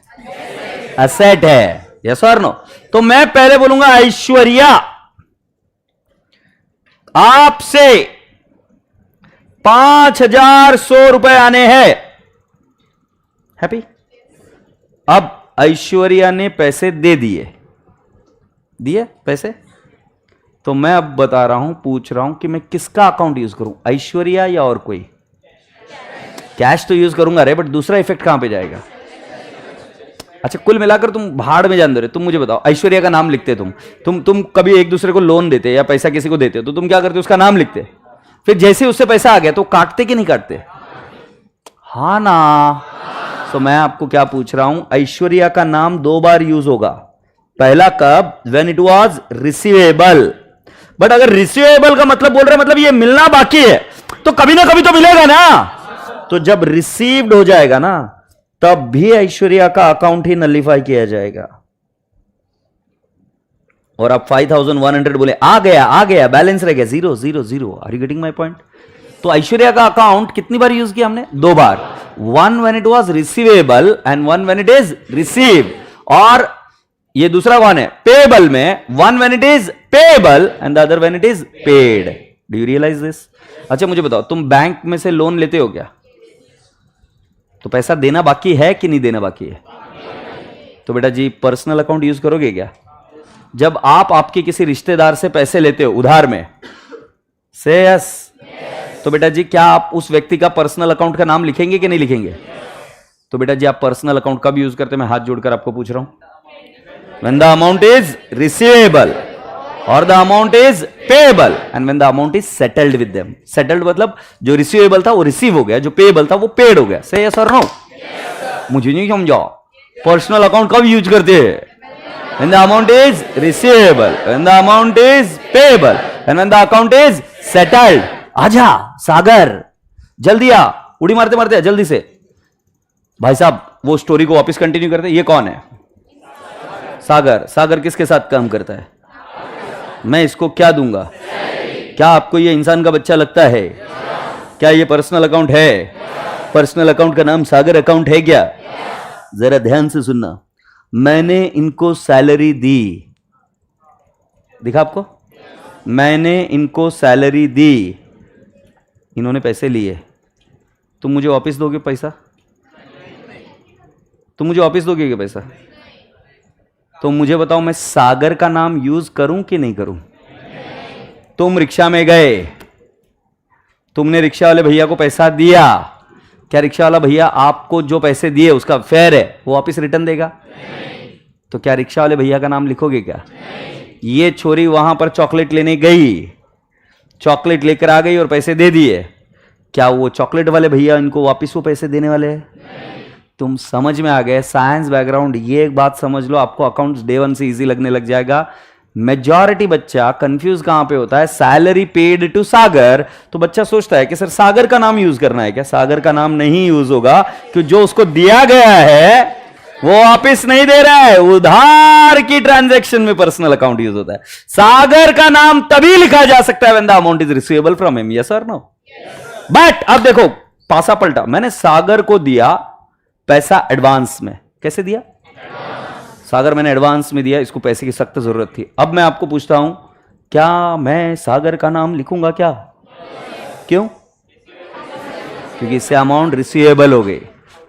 एसेट है। यस और नो? तो मैं पहले बोलूंगा ऐश्वर्या आपसे 5,100 रुपए आने हैं। हैप्पी? अब ऐश्वर्या ने पैसे दे दिए, दिए पैसे। तो मैं अब बता रहा हूं, पूछ रहा हूं कि मैं किसका अकाउंट यूज करूं, ऐश्वर्या या और कोई? कैश तो यूज करूंगा रे, बट दूसरा इफेक्ट कहां पे जाएगा? अच्छा, कुल मिलाकर तुम भाड़ में जान दो रे। तुम मुझे बताओ, ऐश्वर्या का नाम लिखते तुम कभी एक दूसरे को लोन देते या पैसा किसी को देते हो तो तुम क्या करते? उसका नाम लिखते। फिर जैसे उससे पैसा आ गया तो काटते कि नहीं काटते? हाँ ना। तो मैं आपको क्या पूछ रहा हूं, ऐश्वर्या का नाम 2 बार यूज होगा। पहला कब? When it was receivable. But अगर रिसीवेबल का मतलब बोल रहे मतलब ये मिलना बाकी है, तो कभी ना कभी तो मिलेगा ना। तो जब रिसीव्ड हो जाएगा ना, तब भी ऐश्वर्या का अकाउंट ही नलिफाई किया जाएगा। और आप 5,100 बोले, आ गया, बैलेंस रह गया 0 0 0। Are you getting my point? तो ऐश्वर्या का अकाउंट कितनी बार यूज किया हमने? 2 बार। One when it was receivable and one when it is received. और ये दूसरा कौन है? पेएबल में, one when it is payable and the other when it is paid. Do you realise this? अच्छा मुझे बताओ, तुम बैंक में से लोन लेते हो क्या? तो पैसा देना बाकी है कि नहीं देना बाकी है? तो बेटा जी पर्सनल अकाउंट यूज करोगे क्या? जब आप आपके किसी रिश्तेदार से पैसे लेते हो उधार में, से यस। तो बेटा जी क्या आप उस व्यक्ति का पर्सनल अकाउंट का नाम लिखेंगे कि नहीं लिखेंगे? तो बेटा जी आप पर्सनल अकाउंट कब यूज करते हैं? मैं हाथ जोड़कर आपको पूछ रहा हूं। When the amount is receivable और the amount is payable and when the amount is settled with them. Settled मतलब जो रिसीवेबल था वो रिसीव हो गया, जो पेएबल था वो पेड हो गया। से यस और नो? मुझे नहीं समझा। पर्सनल अकाउंट कब यूज करते हैं? When the amount is receivable, when the amount is payable and when the account is settled. आजा सागर, जल्दी आ, उड़ी मारते मारते जल्दी से। भाई साहब वो स्टोरी को वापस कंटिन्यू करते। ये कौन है? सागर। सागर किसके साथ काम करता है? मैं इसको क्या दूंगा? क्या आपको ये इंसान का बच्चा लगता है? क्या ये पर्सनल अकाउंट है? पर्सनल अकाउंट का नाम सागर अकाउंट है क्या? जरा ध्यान से सुनना। मैंने इनको सैलरी दी, दिखा आपको? मैंने इनको सैलरी दी, इन्होंने पैसे लिए। तुम मुझे वापस दोगे पैसा? तुम मुझे वापस दोगे क्या पैसा? तो मुझे बताओ मैं सागर का नाम यूज करूं कि नहीं करूं? तुम रिक्शा में गए, तुमने रिक्शा वाले भैया को पैसा दिया, क्या रिक्शा वाला भैया आपको जो पैसे दिए उसका फेयर है वो वापस रिटर्न देगा? तो क्या रिक्शा वाले भैया का नाम लिखोगे क्या? ये छोरी वहां पर चॉकलेट लेने गई, चॉकलेट लेकर आ गई और पैसे दे दिए, क्या वो चॉकलेट वाले भैया इनको वापस वो पैसे देने वाले हैं? तुम समझ में आ गए? साइंस बैकग्राउंड, ये एक बात समझ लो, आपको अकाउंट्स डे 1 से इजी लगने लग जाएगा। मेजॉरिटी बच्चा कंफ्यूज कहां पे होता है? सैलरी पेड टू सागर, तो बच्चा सोचता है कि सर सागर का नाम यूज करना है क्या? सागर का नाम नहीं यूज होगा, क्योंकि जो उसको दिया गया है वो वापस नहीं दे रहा है। उधार की ट्रांजैक्शन में पर्सनल अकाउंट यूज होता है। सागर का नाम तभी लिखा जा सकता है when the amount is receivable from him. Yes और नो? बट अब देखो पासा पलटा, मैंने सागर को दिया पैसा एडवांस में। कैसे दिया? सागर मैंने एडवांस में दिया, इसको पैसे की सख्त जरूरत थी। अब मैं आपको पूछता हूं, क्या मैं सागर का नाम लिखूंगा क्या? क्यों? क्योंकि इससे अमाउंट रिसीवेबल हो गई।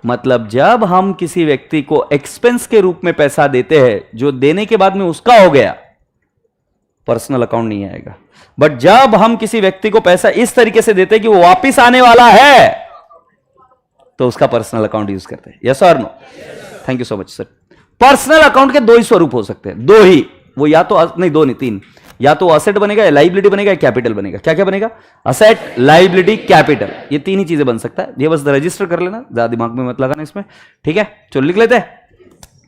मतलब जब हम किसी व्यक्ति को एक्सपेंस के रूप में पैसा देते हैं, जो देने के बाद में उसका हो गया, पर्सनल अकाउंट नहीं आएगा। बट जब हम किसी व्यक्ति को पैसा इस तरीके से देते हैं कि वो वापिस आने वाला है, तो उसका पर्सनल अकाउंट यूज करते हैं। यस और no? Thank you so much sir. Personal account के दो ही स्वरूप हो सकते हैं, दो ही। वो या तो नहीं, दो नहीं, तीन। या तो असेट बनेगा, या लाइबिलिटी बनेगा, या कैपिटल बनेगा। क्या क्या बनेगा? Asset, liability, capital. ये तीन ही चीजें बन सकता है। ये बस रजिस्टर कर लेना, ज्यादा दिमाग में मत लगाना इसमें, ठीक है? चलो लिख लेते हैं।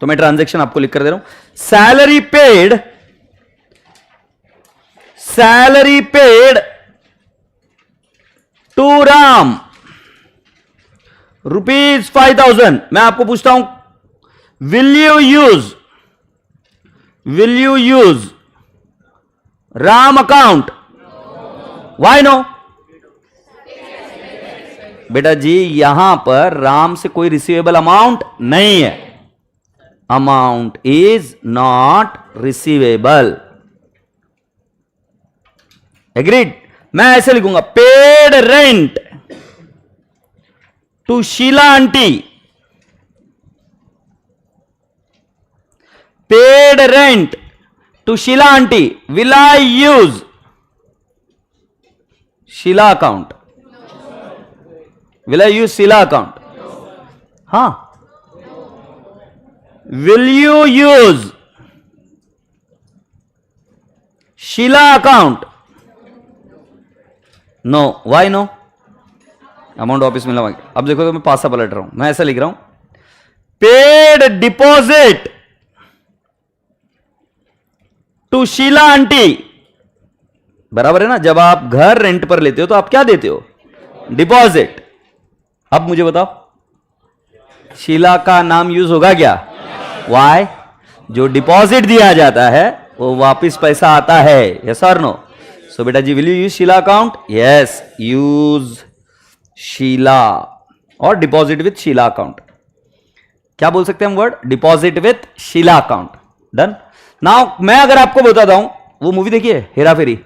तो मैं ट्रांजैक्शन आपको लिख कर दे रहा हूं। Salary paid to Ram ₹5,000। मैं आपको पूछता हूं, will you use Ram account? Why no? बेटा जी, यहां पर राम से कोई रिसीवेबल अमाउंट नहीं है। Amount is not receivable. Agreed? मैं ऐसे लिखूंगा, paid rent to Sheela aunty. Paid rent to Sheela aunty. Will I use Sheela account? Will I use Sheela account? हां। Will you use Sheela account? No. Why no? Amount office में लगा। अब देखो तो मैं पासा पलट रहा हूं। मैं ऐसा लिख रहा हूं, paid deposit to Sheela aunty. बराबर है ना? जब आप घर रेंट पर लेते हो तो आप क्या देते हो? डिपॉजिट। अब मुझे बताओ, शीला का नाम यूज होगा क्या? वाई? जो डिपॉजिट दिया जाता है वो वापिस पैसा आता है। यस और नो? सो बेटा जी, will you use Sheela account? Yes, use Sheela और डिपॉजिट विथ शीला अकाउंट। क्या बोल सकते हैं हम word? Deposit with Sheela account. Done. Now मैं अगर आपको बताता हूं, वो मूवी देखिए हेरा फेरी?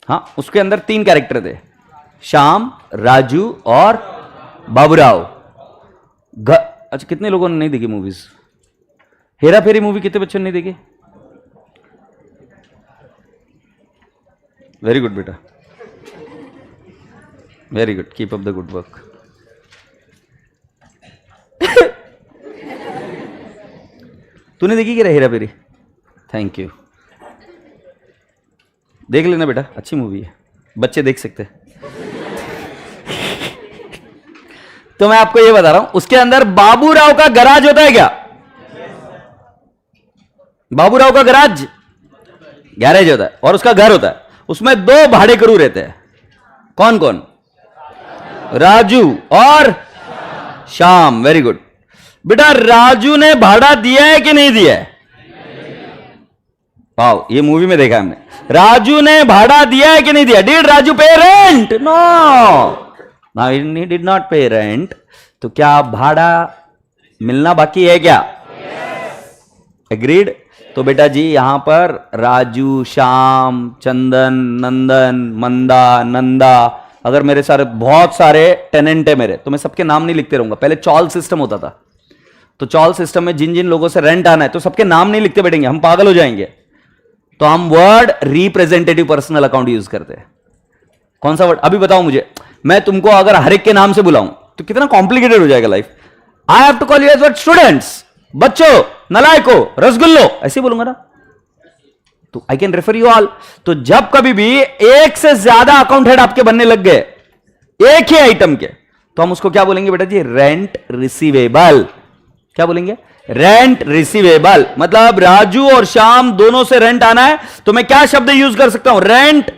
हाँ, उसके अंदर 3 कैरेक्टर थे, श्याम, राजू और बाबूराव। अच्छा, कितने लोगों ने नहीं देखी मूवीज? हेरा फेरी मूवी कितने बच्चों ने नहीं देखी? वेरी गुड बेटा, very good, keep up the good work. तूने देखी क्या हेरा फेरी? Thank you. देख लेना बेटा, अच्छी मूवी है, बच्चे देख सकते हैं। तो मैं आपको ये बता रहा हूं, उसके अंदर बाबूराव का गराज होता है क्या? बाबूराव का गैरेज होता है और उसका घर होता है। उसमें 2 भाड़ेकरू रहते हैं। कौन कौन? राजू और श्याम। वेरी गुड बेटा। राजू ने भाड़ा दिया है कि नहीं दिया है? वाओ, ये मूवी में देखा हमने। राजू ने भाड़ा दिया है कि नहीं दिया? Did Raju pay rent? No, he did not pay rent. तो क्या भाड़ा मिलना बाकी है क्या? एग्रीड? तो बेटा जी, यहां पर राजू, श्याम, चंदन, नंदन, मंदा, नंदा, अगर मेरे सारे बहुत सारे टेनेंट है मेरे, तो मैं सबके नाम नहीं लिखते रहूंगा। पहले चॉल सिस्टम होता था, तो चॉल सिस्टम में जिन जिन लोगों से रेंट आना है तो सबके नाम नहीं लिखते बैठेंगे, हम पागल हो जाएंगे। तो हम word representative personal account use करते हैं। कौन सा वर्ड? अभी बताओ मुझे। मैं तुमको अगर हर एक के नाम से बुलाऊं तो कितना कॉम्प्लिकेटेड हो जाएगा life. I have to call you as what? Students, बच्चों, नलायको, रसगुल्लो, ऐसे बोलूंगा ना, तो I can refer you all. तो जब कभी भी एक से ज्यादा अकाउंट हेड आपके बनने लग गए एक ही आइटम के, तो हम उसको क्या बोलेंगे बेटा जी? Rent receivable. क्या बोलेंगे? Rent receivable. मतलब राजू और श्याम दोनों से रेंट आना है, तो मैं क्या शब्द यूज कर सकता हूं? रेंट।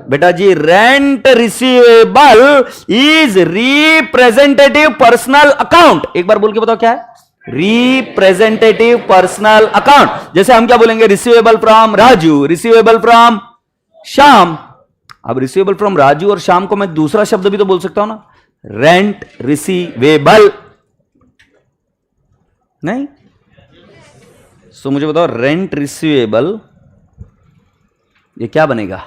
बेटा जी, rent receivable is representative personal account. एक बार बोल के बताओ क्या है? Representative personal account. जैसे हम क्या बोलेंगे? Receivable from Raju, receivable from Shyam. अब रिसीवेबल फ्रॉम राजू और श्याम को मैं दूसरा शब्द भी तो बोल सकता हूं ना, रेंट रिसीवेबल। नहीं? सो मुझे बताओ, रेंट रिसीवेबल ये क्या बनेगा?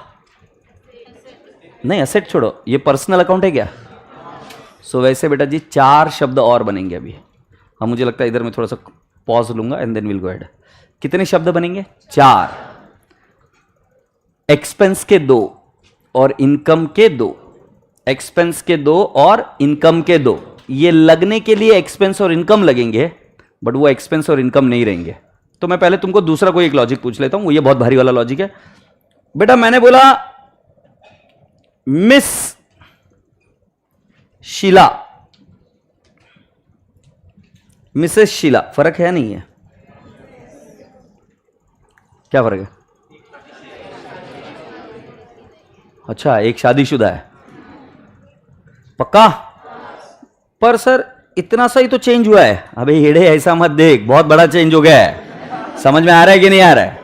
नहीं, असेट छोड़ो, ये पर्सनल अकाउंट है क्या? सो वैसे बेटा जी 4 शब्द और बनेंगे अभी। हाँ मुझे लगता है इधर मैं थोड़ा सा पॉज लूंगा and then will go ahead. कितने शब्द बनेंगे? 4। एक्सपेंस के 2 और इनकम के 2। एक्सपेंस के 2 और इनकम के 2। ये लगने के लिए एक्सपेंस और इनकम लगेंगे, बट वो एक्सपेंस और इनकम नहीं रहेंगे। तो मैं पहले तुमको दूसरा कोई एक लॉजिक पूछ लेता हूं, ये बहुत भारी वाला लॉजिक है बेटा। मैंने बोला मिस शीला, मिसेस शीला, फर्क है नहीं है? क्या फर्क है? अच्छा, एक शादीशुदा है, पक्का? पर सर इतना सा ही तो चेंज हुआ है। अबे हेड़े ऐसा मत देख, बहुत बड़ा चेंज हो गया है। समझ में आ रहा है कि नहीं आ रहा है?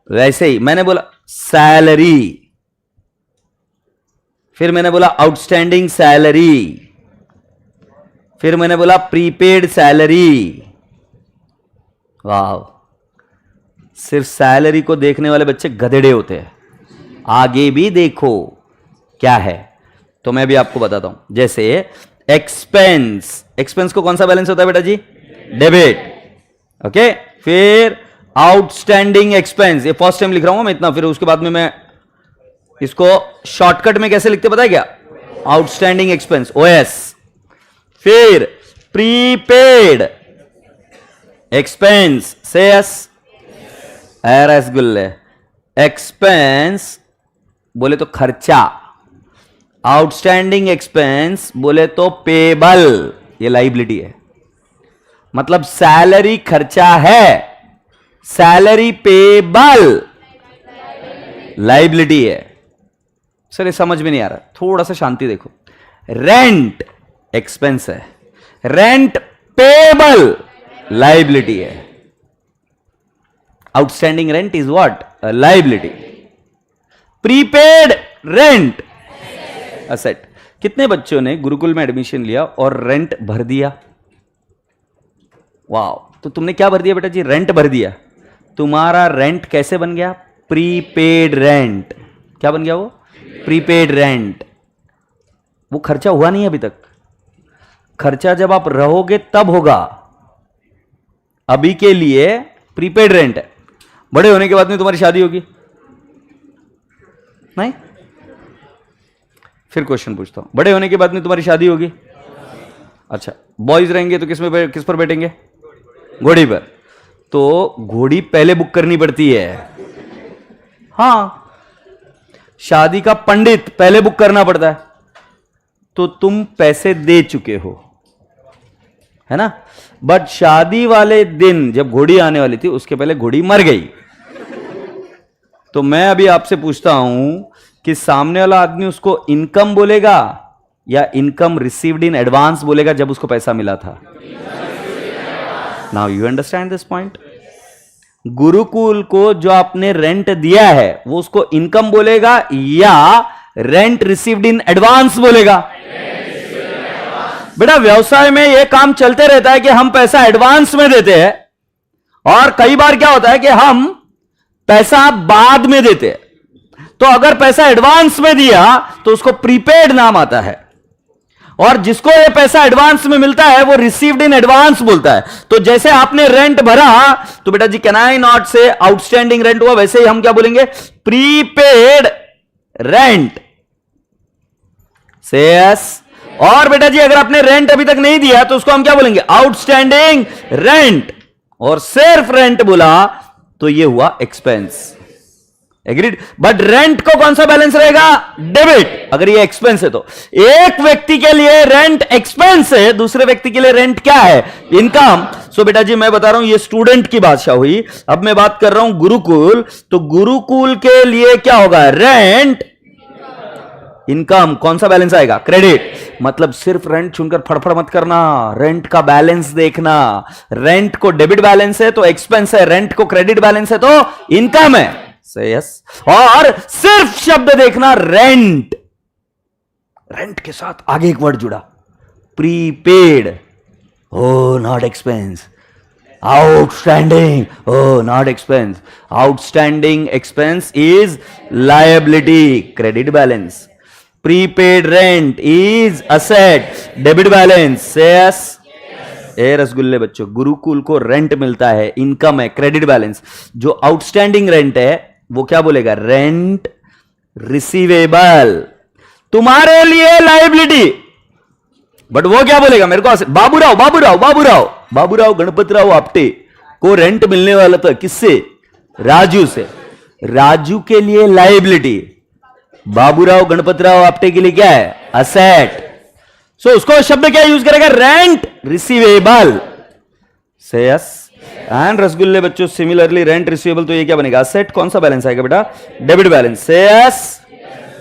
वैसे ही मैंने बोला सैलरी, फिर मैंने बोला आउटस्टैंडिंग सैलरी, फिर मैंने बोला प्रीपेड सैलरी। वाह, सिर्फ सैलरी को देखने वाले बच्चे गधेड़े होते हैं, आगे भी देखो क्या है। तो मैं भी आपको बताता हूं, जैसे एक्सपेंस, एक्सपेंस को कौन सा बैलेंस होता है बेटा जी? डेबिट। ओके, फिर आउटस्टैंडिंग एक्सपेंस, ये फर्स्ट टाइम लिख रहा हूं मैं इतना, फिर उसके बाद में मैं इसको शॉर्टकट में कैसे लिखते पता है क्या? Outstanding expense, OS. फिर प्रीपेड एक्सपेंस, सेएस, रसगुल्ले। एक्सपेंस बोले तो खर्चा, आउटस्टैंडिंग एक्सपेंस बोले तो पेबल, ये लाइबिलिटी है। मतलब सैलरी खर्चा है, सैलरी पेबल लाइबिलिटी है। सर ये समझ में नहीं आ रहा, थोड़ा सा शांति देखो। रेंट एक्सपेंस है, रेंट पेबल लाइबिलिटी है। Outstanding rent is what? Liability. Prepaid rent asset. कितने बच्चों ने गुरुकुल में एडमिशन लिया और रेंट भर दिया? वाह, तो तुमने क्या भर दिया बेटा जी? रेंट भर दिया। तुम्हारा रेंट कैसे बन गया? Prepaid rent. क्या बन गया वो? Prepaid rent. वो खर्चा हुआ नहीं अभी तक, खर्चा जब आप रहोगे तब होगा। अभी के लिए प्रीपेड रेंट है, बड़े होने के बाद में तुम्हारी शादी होगी नहीं? फिर क्वेश्चन पूछता हूं, बड़े होने के बाद में तुम्हारी शादी होगी, अच्छा बॉयज रहेंगे तो किस पर बैठेंगे? घोड़ी पर। तो घोड़ी पहले बुक करनी पड़ती है। हाँ, शादी का पंडित पहले बुक करना पड़ता है। तो तुम पैसे दे चुके हो, है ना? बट शादी वाले दिन जब घोड़ी आने वाली थी उसके पहले घोड़ी मर गई। तो मैं अभी आपसे पूछता हूं कि सामने वाला आदमी उसको इनकम बोलेगा या इनकम रिसीव्ड इन एडवांस बोलेगा जब उसको पैसा मिला था? Now you understand this point. Gurukul को जो आपने रेंट दिया है वो उसको इनकम बोलेगा या रेंट रिसीव्ड इन एडवांस बोलेगा? बेटा व्यवसाय में यह काम चलते रहता है कि हम पैसा एडवांस में देते हैं और कई बार क्या होता है कि हम पैसा बाद में देते हैं। तो अगर पैसा एडवांस में दिया तो उसको प्रीपेड नाम आता है, और जिसको ये पैसा एडवांस में मिलता है वो रिसीव्ड इन एडवांस बोलता है। तो जैसे आपने रेंट भरा तो बेटा जी कैन आई नॉट से आउटस्टैंडिंग रेंट हुआ, वैसे ही हम क्या बोलेंगे? Prepaid rent. से यस। और बेटा जी अगर आपने रेंट अभी तक नहीं दिया तो उसको हम क्या बोलेंगे? Outstanding rent. और सिर्फ रेंट बोला तो ये हुआ एक्सपेंस। एग्रीड? बट रेंट को कौन सा बैलेंस रहेगा? डेबिट। अगर ये एक्सपेंस है तो एक व्यक्ति के लिए रेंट एक्सपेंस है, दूसरे व्यक्ति के लिए रेंट क्या है? इनकम। सो बेटा जी मैं बता रहा हूं ये स्टूडेंट की बादशाह हुई। अब मैं बात कर रहा हूं गुरुकुल, तो गुरुकुल के लिए क्या होगा? Rent income. कौन सा बैलेंस आएगा? क्रेडिट। मतलब सिर्फ रेंट चुनकर फड़फड़ मत करना, रेंट का बैलेंस देखना। रेंट को डेबिट बैलेंस है तो एक्सपेंस है, रेंट को क्रेडिट बैलेंस है तो इनकम है। से यस। और सिर्फ शब्द देखना रेंट, रेंट के साथ आगे एक वर्ड जुड़ा, prepaid. Oh not expense. Outstanding, oh not expense. Outstanding expense is liability, credit balance. Prepaid rent is asset, debit balance, yes. ए रसगुल्ले बच्चों, गुरुकुल को रेंट मिलता है, इनकम है, क्रेडिट बैलेंस। जो आउटस्टैंडिंग रेंट है वो क्या बोलेगा? रेंट रिसीवेबल, तुम्हारे लिए लाइबिलिटी, बट वो क्या बोलेगा? मेरे को बाबूराव गणपतराव आपटे को रेंट मिलने वाला था, किससे? राजू से। राजू के लिए लाइबिलिटी, बाबूराव गणपतराव आपटे के लिए क्या है? असेट। सो उसको शब्द क्या यूज करेगा? रेंट रिसीवेबल से, यस। एंड रसगुल्ले बच्चों, सिमिलरली रेंट रिसीवेबल, तो ये क्या बनेगा? असेट। कौन सा बैलेंस आएगा बेटा? डेबिट बैलेंस से, यस।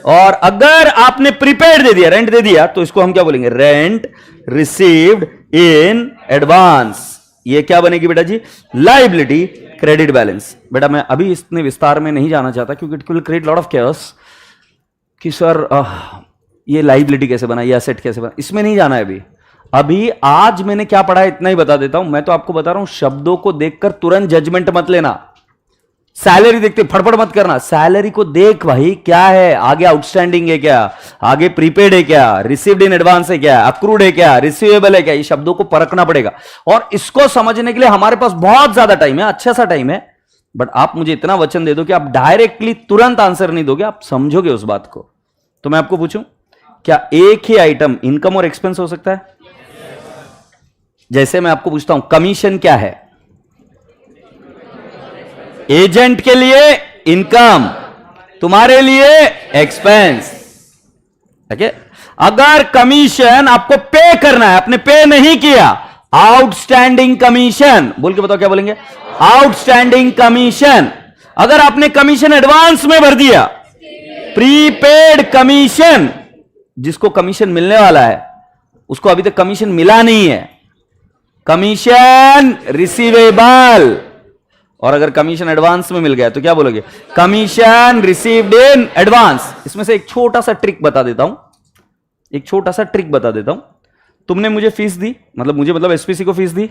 और अगर आपने प्रीपेड दे दिया, रेंट दे दिया, तो इसको हम क्या बोलेंगे? Rent received in advance. ये क्या बनेगी बेटा जी? Liability, credit balance. बेटा मैं अभी इतने विस्तार में नहीं जाना चाहता क्योंकि it will create lot of chaos कि सर ये लाइबिलिटी कैसे बना, ये एसेट कैसे बना, इसमें नहीं जाना है अभी। अभी आज मैंने क्या पढ़ा है इतना ही बता देता हूं। मैं तो आपको बता रहा हूं, शब्दों को देखकर तुरंत जजमेंट मत लेना। सैलरी देखते फड़फड़ मत करना, सैलरी को देख भाई, क्या है आगे? आउटस्टैंडिंग है क्या? आगे प्रीपेड है क्या? रिसीव्ड इन एडवांस है क्या? अक्रूड है क्या? रिसीवेबल है क्या? ये शब्दों को परखना पड़ेगा। और इसको समझने के लिए हमारे पास बहुत ज्यादा टाइम है, अच्छा सा टाइम है। बट आप मुझे इतना वचन दे दो कि आप डायरेक्टली तुरंत आंसर नहीं दोगे, आप समझोगे उस बात को। तो मैं आपको पूछूं, क्या एक ही आइटम इनकम और एक्सपेंस हो सकता है? जैसे मैं आपको पूछता हूं, कमीशन क्या है? एजेंट के लिए इनकम, तुम्हारे लिए एक्सपेंस। ठीक है? अगर कमीशन आपको पे करना है, आपने पे नहीं किया, आउटस्टैंडिंग कमीशन, बोल के बताओ क्या बोलेंगे? Outstanding commission. अगर आपने कमीशन एडवांस में भर दिया, प्रीपेड कमीशन। जिसको कमीशन मिलने वाला है उसको अभी तक कमीशन मिला नहीं है, कमीशन रिसीवेबल। और अगर कमीशन एडवांस में मिल गया तो क्या बोलोगे? Commission received in advance. इसमें से एक छोटा सा ट्रिक बता देता हूं, एक छोटा सा ट्रिक बता देता हूं। तुमने मुझे फीस दी, मतलब एसपीसी को फीस दी,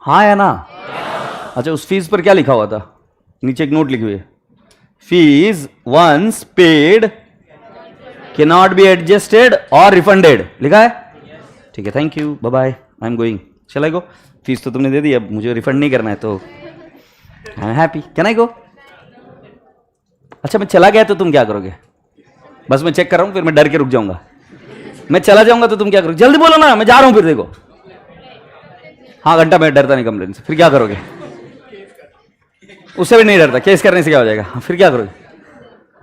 हाँ या ना? अच्छा, उस फीस पर क्या लिखा हुआ था? नीचे एक नोट लिखी हुई है, fees once paid can not be adjusted और रिफंडेड, लिखा है? ठीक है, thank you, bye bye, I am going. Shall I go? Fees तो तुमने दे दी, अब मुझे रिफंड नहीं करना है तो I am happy, can I go? अच्छा, मैं चला गया तो तुम क्या करोगे? बस मैं चेक कर रहा हूं, फिर मैं डर के रुक जाऊंगा। मैं चला जाऊंगा तो तुम क्या करोगे? जल्दी बोलो ना, मैं जा रहा हूं फिर देखो। हाँ, घंटा मैं डरता नहीं कंप्लेन से, फिर क्या करोगे? उससे भी नहीं डरता, केस करने से क्या हो जाएगा? फिर क्या करोगे?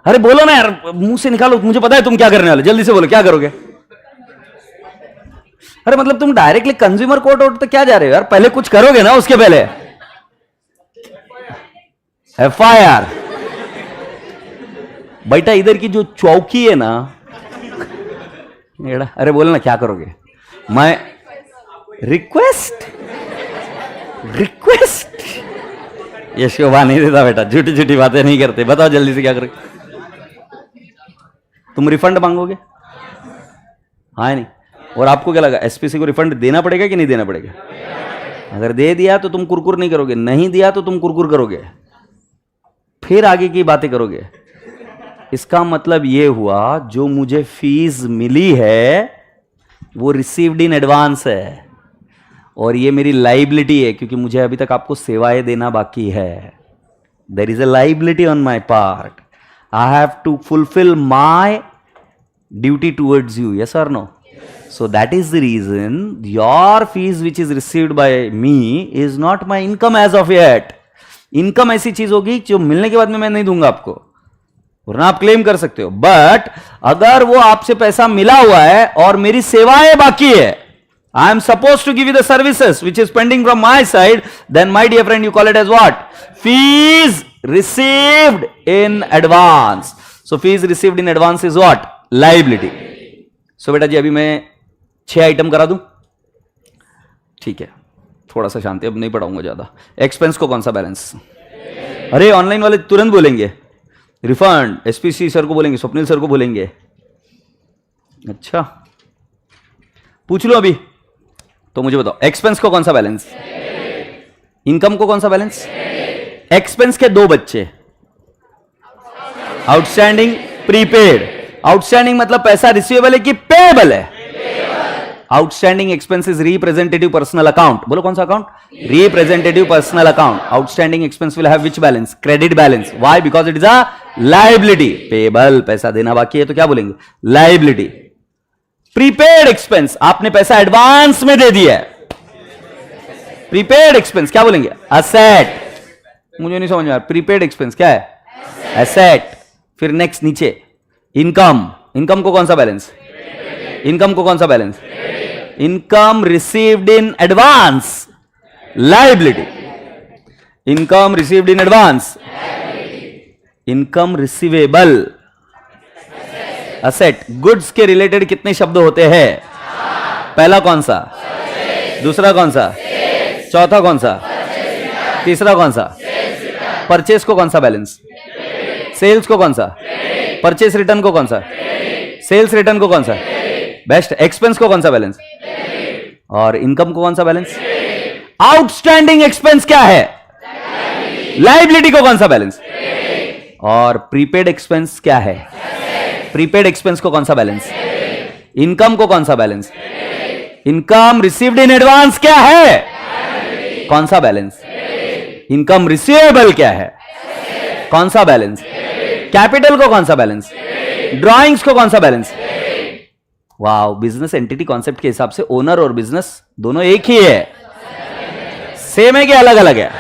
अरे बोलो ना यार, मुंह से निकालो, मुझे पता है तुम क्या करने वाले, जल्दी से बोलो क्या करोगे? अरे मतलब तुम डायरेक्टली कंज्यूमर कोर्ट तक क्या जा रहे हो यार? पहले कुछ करोगे ना, उसके पहले एफआईआर। बेटा इधर की जो चौकी है ना, अरे बोलो ना क्या करोगे? मैं रिक्वेस्ट ये शोभा नहीं देता बेटा, झूठी झूठी बातें नहीं करते। बताओ जल्दी से क्या करोगे? तुम रिफंड मांगोगे? हाँ नहीं? और आपको क्या लगा, एसपीसी को रिफंड देना पड़ेगा कि नहीं देना पड़ेगा? अगर दे दिया तो तुम कुरकुर नहीं करोगे, नहीं दिया तो तुम कुरकुर करोगे, फिर आगे की बातें करोगे। इसका मतलब यह हुआ, जो मुझे फीस मिली है वो रिसीव्ड इन एडवांस है, और ये मेरी लाइबिलिटी है क्योंकि मुझे अभी तक आपको सेवाएं देना बाकी है। There is a liability on my part, I have to fulfil my duty towards you, yes और no? So that is the reason your fees which is received by me is not my income as of yet. Income ऐसी चीज होगी जो मिलने के बाद में मैं नहीं दूंगा आपको, वरना आप क्लेम कर सकते हो। बट अगर वो आपसे पैसा मिला हुआ है और मेरी सेवाएं बाकी है, I am supposed to give you the services which is pending from my side, then my dear friend you call it as what? Fees received in advance. So fees received in advance is what? Liability. So बेटा जी अभी मैं 6 item करा दूं? ठीक है, थोड़ा सा शांति, अब नहीं पढ़ाऊंगा ज्यादा। एक्सपेंस को कौन सा बैलेंस? अरे ऑनलाइन वाले तुरंत बोलेंगे रिफंड, एसपीसी सर को बोलेंगे, स्वप्निल सर को बोलेंगे। अच्छा पूछ लो अभी तो मुझे बताओ, एक्सपेंस को कौन सा बैलेंस? इनकम को कौन सा बैलेंस? एक्सपेंस के 2 बच्चे, आउटस्टैंडिंग, प्रीपेड। आउटस्टैंडिंग मतलब पैसा रिसीवेबल है कि पेएबल है? Outstanding expense is representative personal account. बोलो कौन सा account? Representative personal account. Outstanding expense will have which balance? Credit balance. Why? Because it is a liability. Payable, पैसा देना बाकी है तो क्या बोलेंगे? लायबिलिटी. प्रीपेड एक्सपेंस, आपने पैसा एडवांस में दे दिया है. प्रीपेड एक्सपेंस क्या बोलेंगे? असेट. मुझे नहीं समझ में आ रहा. प्रीपेड एक्सपेंस क्या है? एसेट. फिर नेक्स्ट नीचे इनकम. इनकम को कौन सा बैलेंस? इनकम को कौन सा balance? Income received in advance, liability. Income received in advance, income receivable, asset. Goods के रिलेटेड कितने शब्द होते हैं? पहला कौन सा? दूसरा कौन सा? चौथा कौन सा? तीसरा कौन सा? परचेस को कौन सा बैलेंस? सेल्स को कौन सा? परचेस रिटर्न को कौन सा? सेल्स रिटर्न को कौन सा? बेस्ट. एक्सपेंस को कौन सा बैलेंस? और इनकम को कौन सा बैलेंस? आउटस्टैंडिंग एक्सपेंस क्या है? लायबिलिटी को कौन सा बैलेंस? और प्रीपेड एक्सपेंस क्या है? प्रीपेड एक्सपेंस को कौन सा बैलेंस? इनकम को कौन सा balance? Income received in advance क्या है? कौन सा बैलेंस? इनकम रिसीवेबल क्या है? कौन सा बैलेंस? कैपिटल को कौन सा बैलेंस? ड्रॉइंग्स को कौन सा balance? Wow. Business entity concept के हिसाब से ओनर और बिजनेस दोनों एक ही है. सेम है कि अलग अलग है?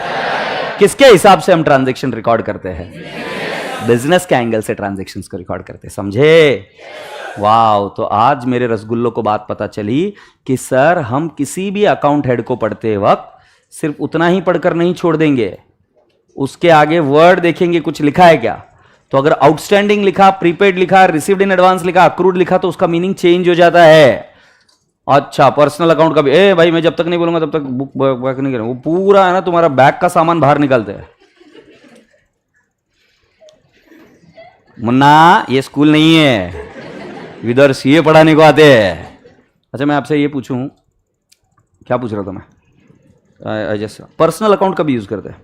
किसके हिसाब से हम ट्रांजैक्शन रिकॉर्ड करते हैं? बिजनेस के एंगल से ट्रांजैक्शंस को रिकॉर्ड करते हैं. समझे? वाओ. तो आज मेरे रसगुल्लों को बात पता चली कि सर हम किसी भी अकाउंट हेड को पढ़ते वक्त सिर्फ उतना ही पढ़कर नहीं छोड़ देंगे, उसके आगे वर्ड देखेंगे कुछ लिखा है क्या. तो अगर आउटस्टैंडिंग लिखा, प्रीपेड लिखा, रिसीव्ड इन एडवांस लिखा, अक्रूड लिखा तो उसका मीनिंग चेंज हो जाता है. अच्छा, पर्सनल अकाउंट का भी ए भाई मैं जब तक नहीं बोलूंगा तब तक बुक बैक नहीं करूंगा. वो पूरा है ना तुम्हारा बैग का सामान बाहर निकालते हैं. मुन्ना ये स्कूल नहीं है, इधर सीए पढ़ाने को आते हैं. अच्छा मैं आपसे ये पूछूं, क्या पूछ रहा था मैं? जैसे पर्सनल अकाउंट कभी यूज करते हैं?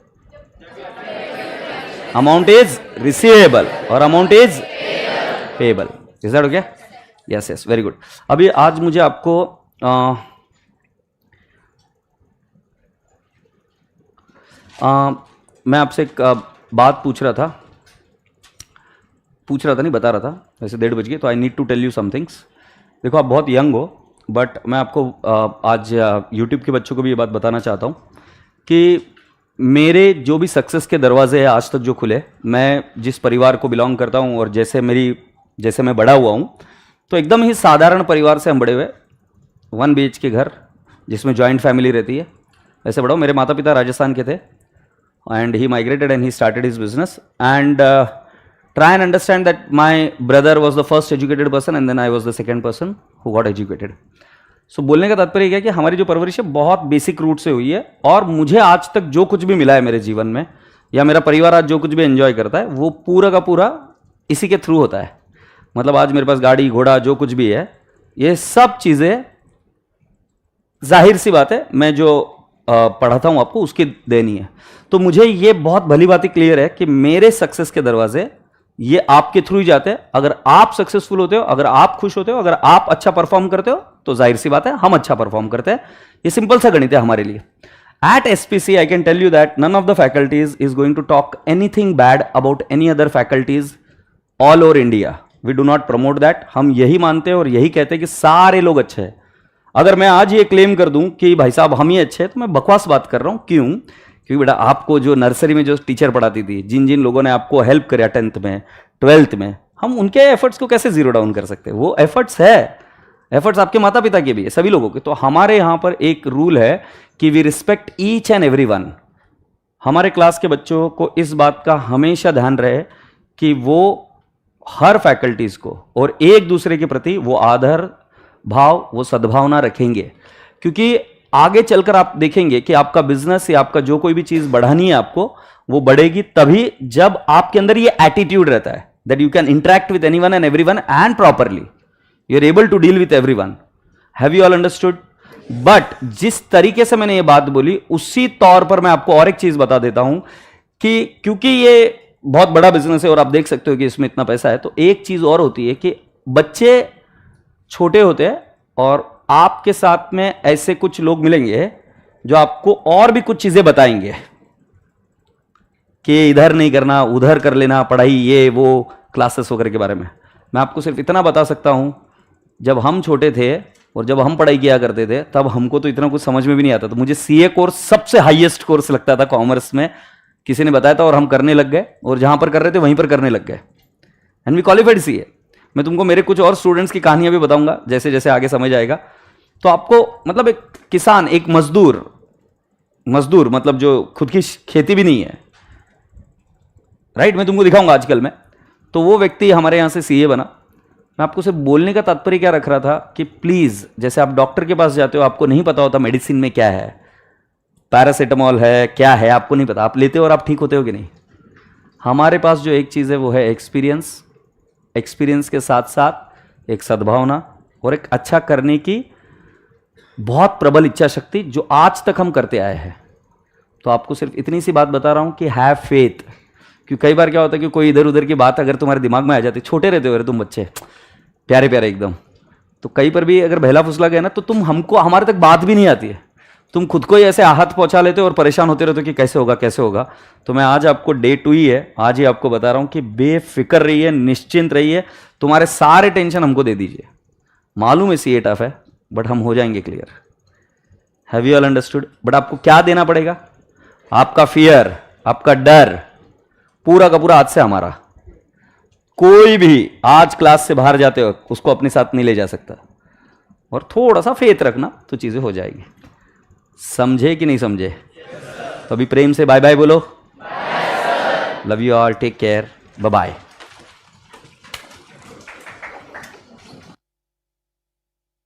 अमाउंट इज रिसीवेबल और amount is payable. Is that okay? Yes yes, very good. अभी आज मुझे आपको मैं आपसे एक बात पूछ रहा था नहीं, बता रहा था. वैसे 1:30 बज गए तो I need to tell you some things. देखो आप बहुत यंग हो, बट मैं आपको आज यूट्यूब के बच्चों को भी ये बात बताना चाहता हूँ कि मेरे जो भी सक्सेस के दरवाजे हैं आज तक जो खुले, मैं जिस परिवार को बिलोंग करता हूँ और जैसे मैं बड़ा हुआ हूँ, तो एकदम ही साधारण परिवार से हम बड़े हुए. 1 BHK घर जिसमें जॉइंट फैमिली रहती है, ऐसे बड़ा हूँ. मेरे माता पिता राजस्थान के थे and he migrated and he started his business. And try and understand that my brother was the first educated person and then I was the second person who got educated. So बोलने का तात्पर्य क्या है कि हमारी जो परवरिश है बहुत बेसिक रूट से हुई है और मुझे आज तक जो कुछ भी मिला है मेरे जीवन में या मेरा परिवार आज जो कुछ भी एंजॉय करता है वो पूरा का पूरा इसी के थ्रू होता है. मतलब आज मेरे पास गाड़ी घोड़ा जो कुछ भी है ये सब चीज़ें जाहिर सी बात है मैं जो पढ़ाता हूँ आपको उसकी देनी है. तो मुझे ये बहुत भली बात क्लियर है कि मेरे सक्सेस के दरवाजे ये आपके थ्रू ही जाते हैं. अगर आप सक्सेसफुल होते हो, अगर आप खुश होते हो, अगर आप अच्छा परफॉर्म करते हो तो जाहिर सी बात है हम अच्छा परफॉर्म करते हैं. ये सिंपल सा गणित है हमारे लिए. At SPC I can tell you that none of the faculties is going to talk anything bad about any other faculties all over India. We do not promote that. हम यही मानते हैं और यही कहते हैं कि सारे लोग अच्छे हैं. अगर मैं आज ये क्लेम कर दूं कि भाई साहब हम ही अच्छे हैं तो मैं बकवास बात कर रहा हूं. क्यों? क्योंकि बेटा आपको जो नर्सरी में जो टीचर पढ़ाती थी, जिन जिन लोगों ने आपको हेल्प किया 10th में 12th में, हम उनके एफर्ट्स को कैसे जीरो डाउन कर सकते हैं? वो एफर्ट्स है, एफर्ट्स आपके माता पिता के भी है, सभी लोगों के. तो हमारे यहाँ पर एक रूल है कि we respect each and everyone. हमारे क्लास के बच्चों को इस बात का हमेशा ध्यान रहे कि वो हर फैकल्टीज को और एक दूसरे के प्रति वो आदर भाव, वो सद्भावना रखेंगे. क्योंकि आगे चलकर आप देखेंगे कि आपका बिजनेस या आपका जो कोई भी चीज बढ़ानी है आपको, वो बढ़ेगी तभी जब आपके अंदर ये एटीट्यूड रहता है that you can interact with anyone and everyone and properly you are able to deal with everyone. Have you all understood? But जिस तरीके से मैंने ये बात बोली उसी तौर पर मैं आपको और एक चीज बता देता हूं कि क्योंकि ये बहुत बड़ा बिजनेस है और आप देख सकते हो कि इसमें इतना पैसा है, तो एक चीज और होती है कि बच्चे छोटे होते हैं और आपके साथ में ऐसे कुछ लोग मिलेंगे जो आपको और भी कुछ चीजें बताएंगे कि इधर नहीं करना, उधर कर लेना, पढ़ाई ये वो क्लासेस वगैरह के बारे में। मैं आपको सिर्फ इतना बता सकता हूं, जब हम छोटे थे और जब हम पढ़ाई किया करते थे तब हमको तो इतना कुछ समझ में भी नहीं आता था। मुझे सीए कोर्स सबसे हाईएस्ट कोर्स लगता था कॉमर्स में, किसी ने बताया था और हम करने लग गए, और जहां पर कर रहे थे वहीं पर करने लग गए, एंड वी क्वालिफाइड सीए। मैं तुमको मेरे कुछ और स्टूडेंट्स की कहानियां भी बताऊंगा जैसे जैसे आगे समझ आएगा। तो आपको मतलब एक किसान, एक मजदूर मतलब जो खुद की खेती भी नहीं है, राइट, मैं तुमको दिखाऊंगा आजकल में, तो वो व्यक्ति हमारे यहां से सीए बना। मैं आपको सिर्फ बोलने का तात्पर्य क्या रख रहा था कि प्लीज, जैसे आप डॉक्टर के पास जाते हो, आपको नहीं पता होता मेडिसिन में क्या है, पैरासीटामॉल है क्या है आपको नहीं पता, आप लेते हो और आप ठीक होते हो कि नहीं। हमारे पास जो एक चीज़ है वो है एक्सपीरियंस के साथ साथ एक सद्भावना और एक अच्छा करने की बहुत प्रबल इच्छा शक्ति, जो आज तक हम करते आए हैं। तो आपको सिर्फ इतनी सी बात बता रहा हूं कि हैव फेथ। क्योंकि कई बार क्या होता है कि कोई इधर उधर की बात अगर तुम्हारे दिमाग में आ जाती, छोटे रहते हो तुम बच्चे, प्यारे प्यारे एकदम, तो कहीं पर भी अगर बहला फुसला गया ना तो तुम हमको, हमारे तक बात भी नहीं आती है, तुम खुद को ही ऐसे आहत पहुंचा लेते हो और परेशान होते रहते हो कि कैसे होगा कैसे होगा। तो मैं आज आपको डे 2 ही है, आज ही आपको बता रहा हूं कि बेफिक्र रहिए, निश्चिंत रहिए, तुम्हारे सारे टेंशन हमको दे दीजिए। मालूम है सीए टफ है, बट हम हो जाएंगे clear. Have you all understood? But आपको क्या देना पड़ेगा? आपका फियर, आपका डर पूरा का पूरा आज से हमारा। कोई भी आज क्लास से बाहर जाते हो उसको अपने साथ नहीं ले जा सकता, और थोड़ा सा फेथ रखना तो चीजें हो जाएगी। समझे कि नहीं समझे? तो अभी प्रेम से बाय बाय बोलो। Love you all, take care, bye bye.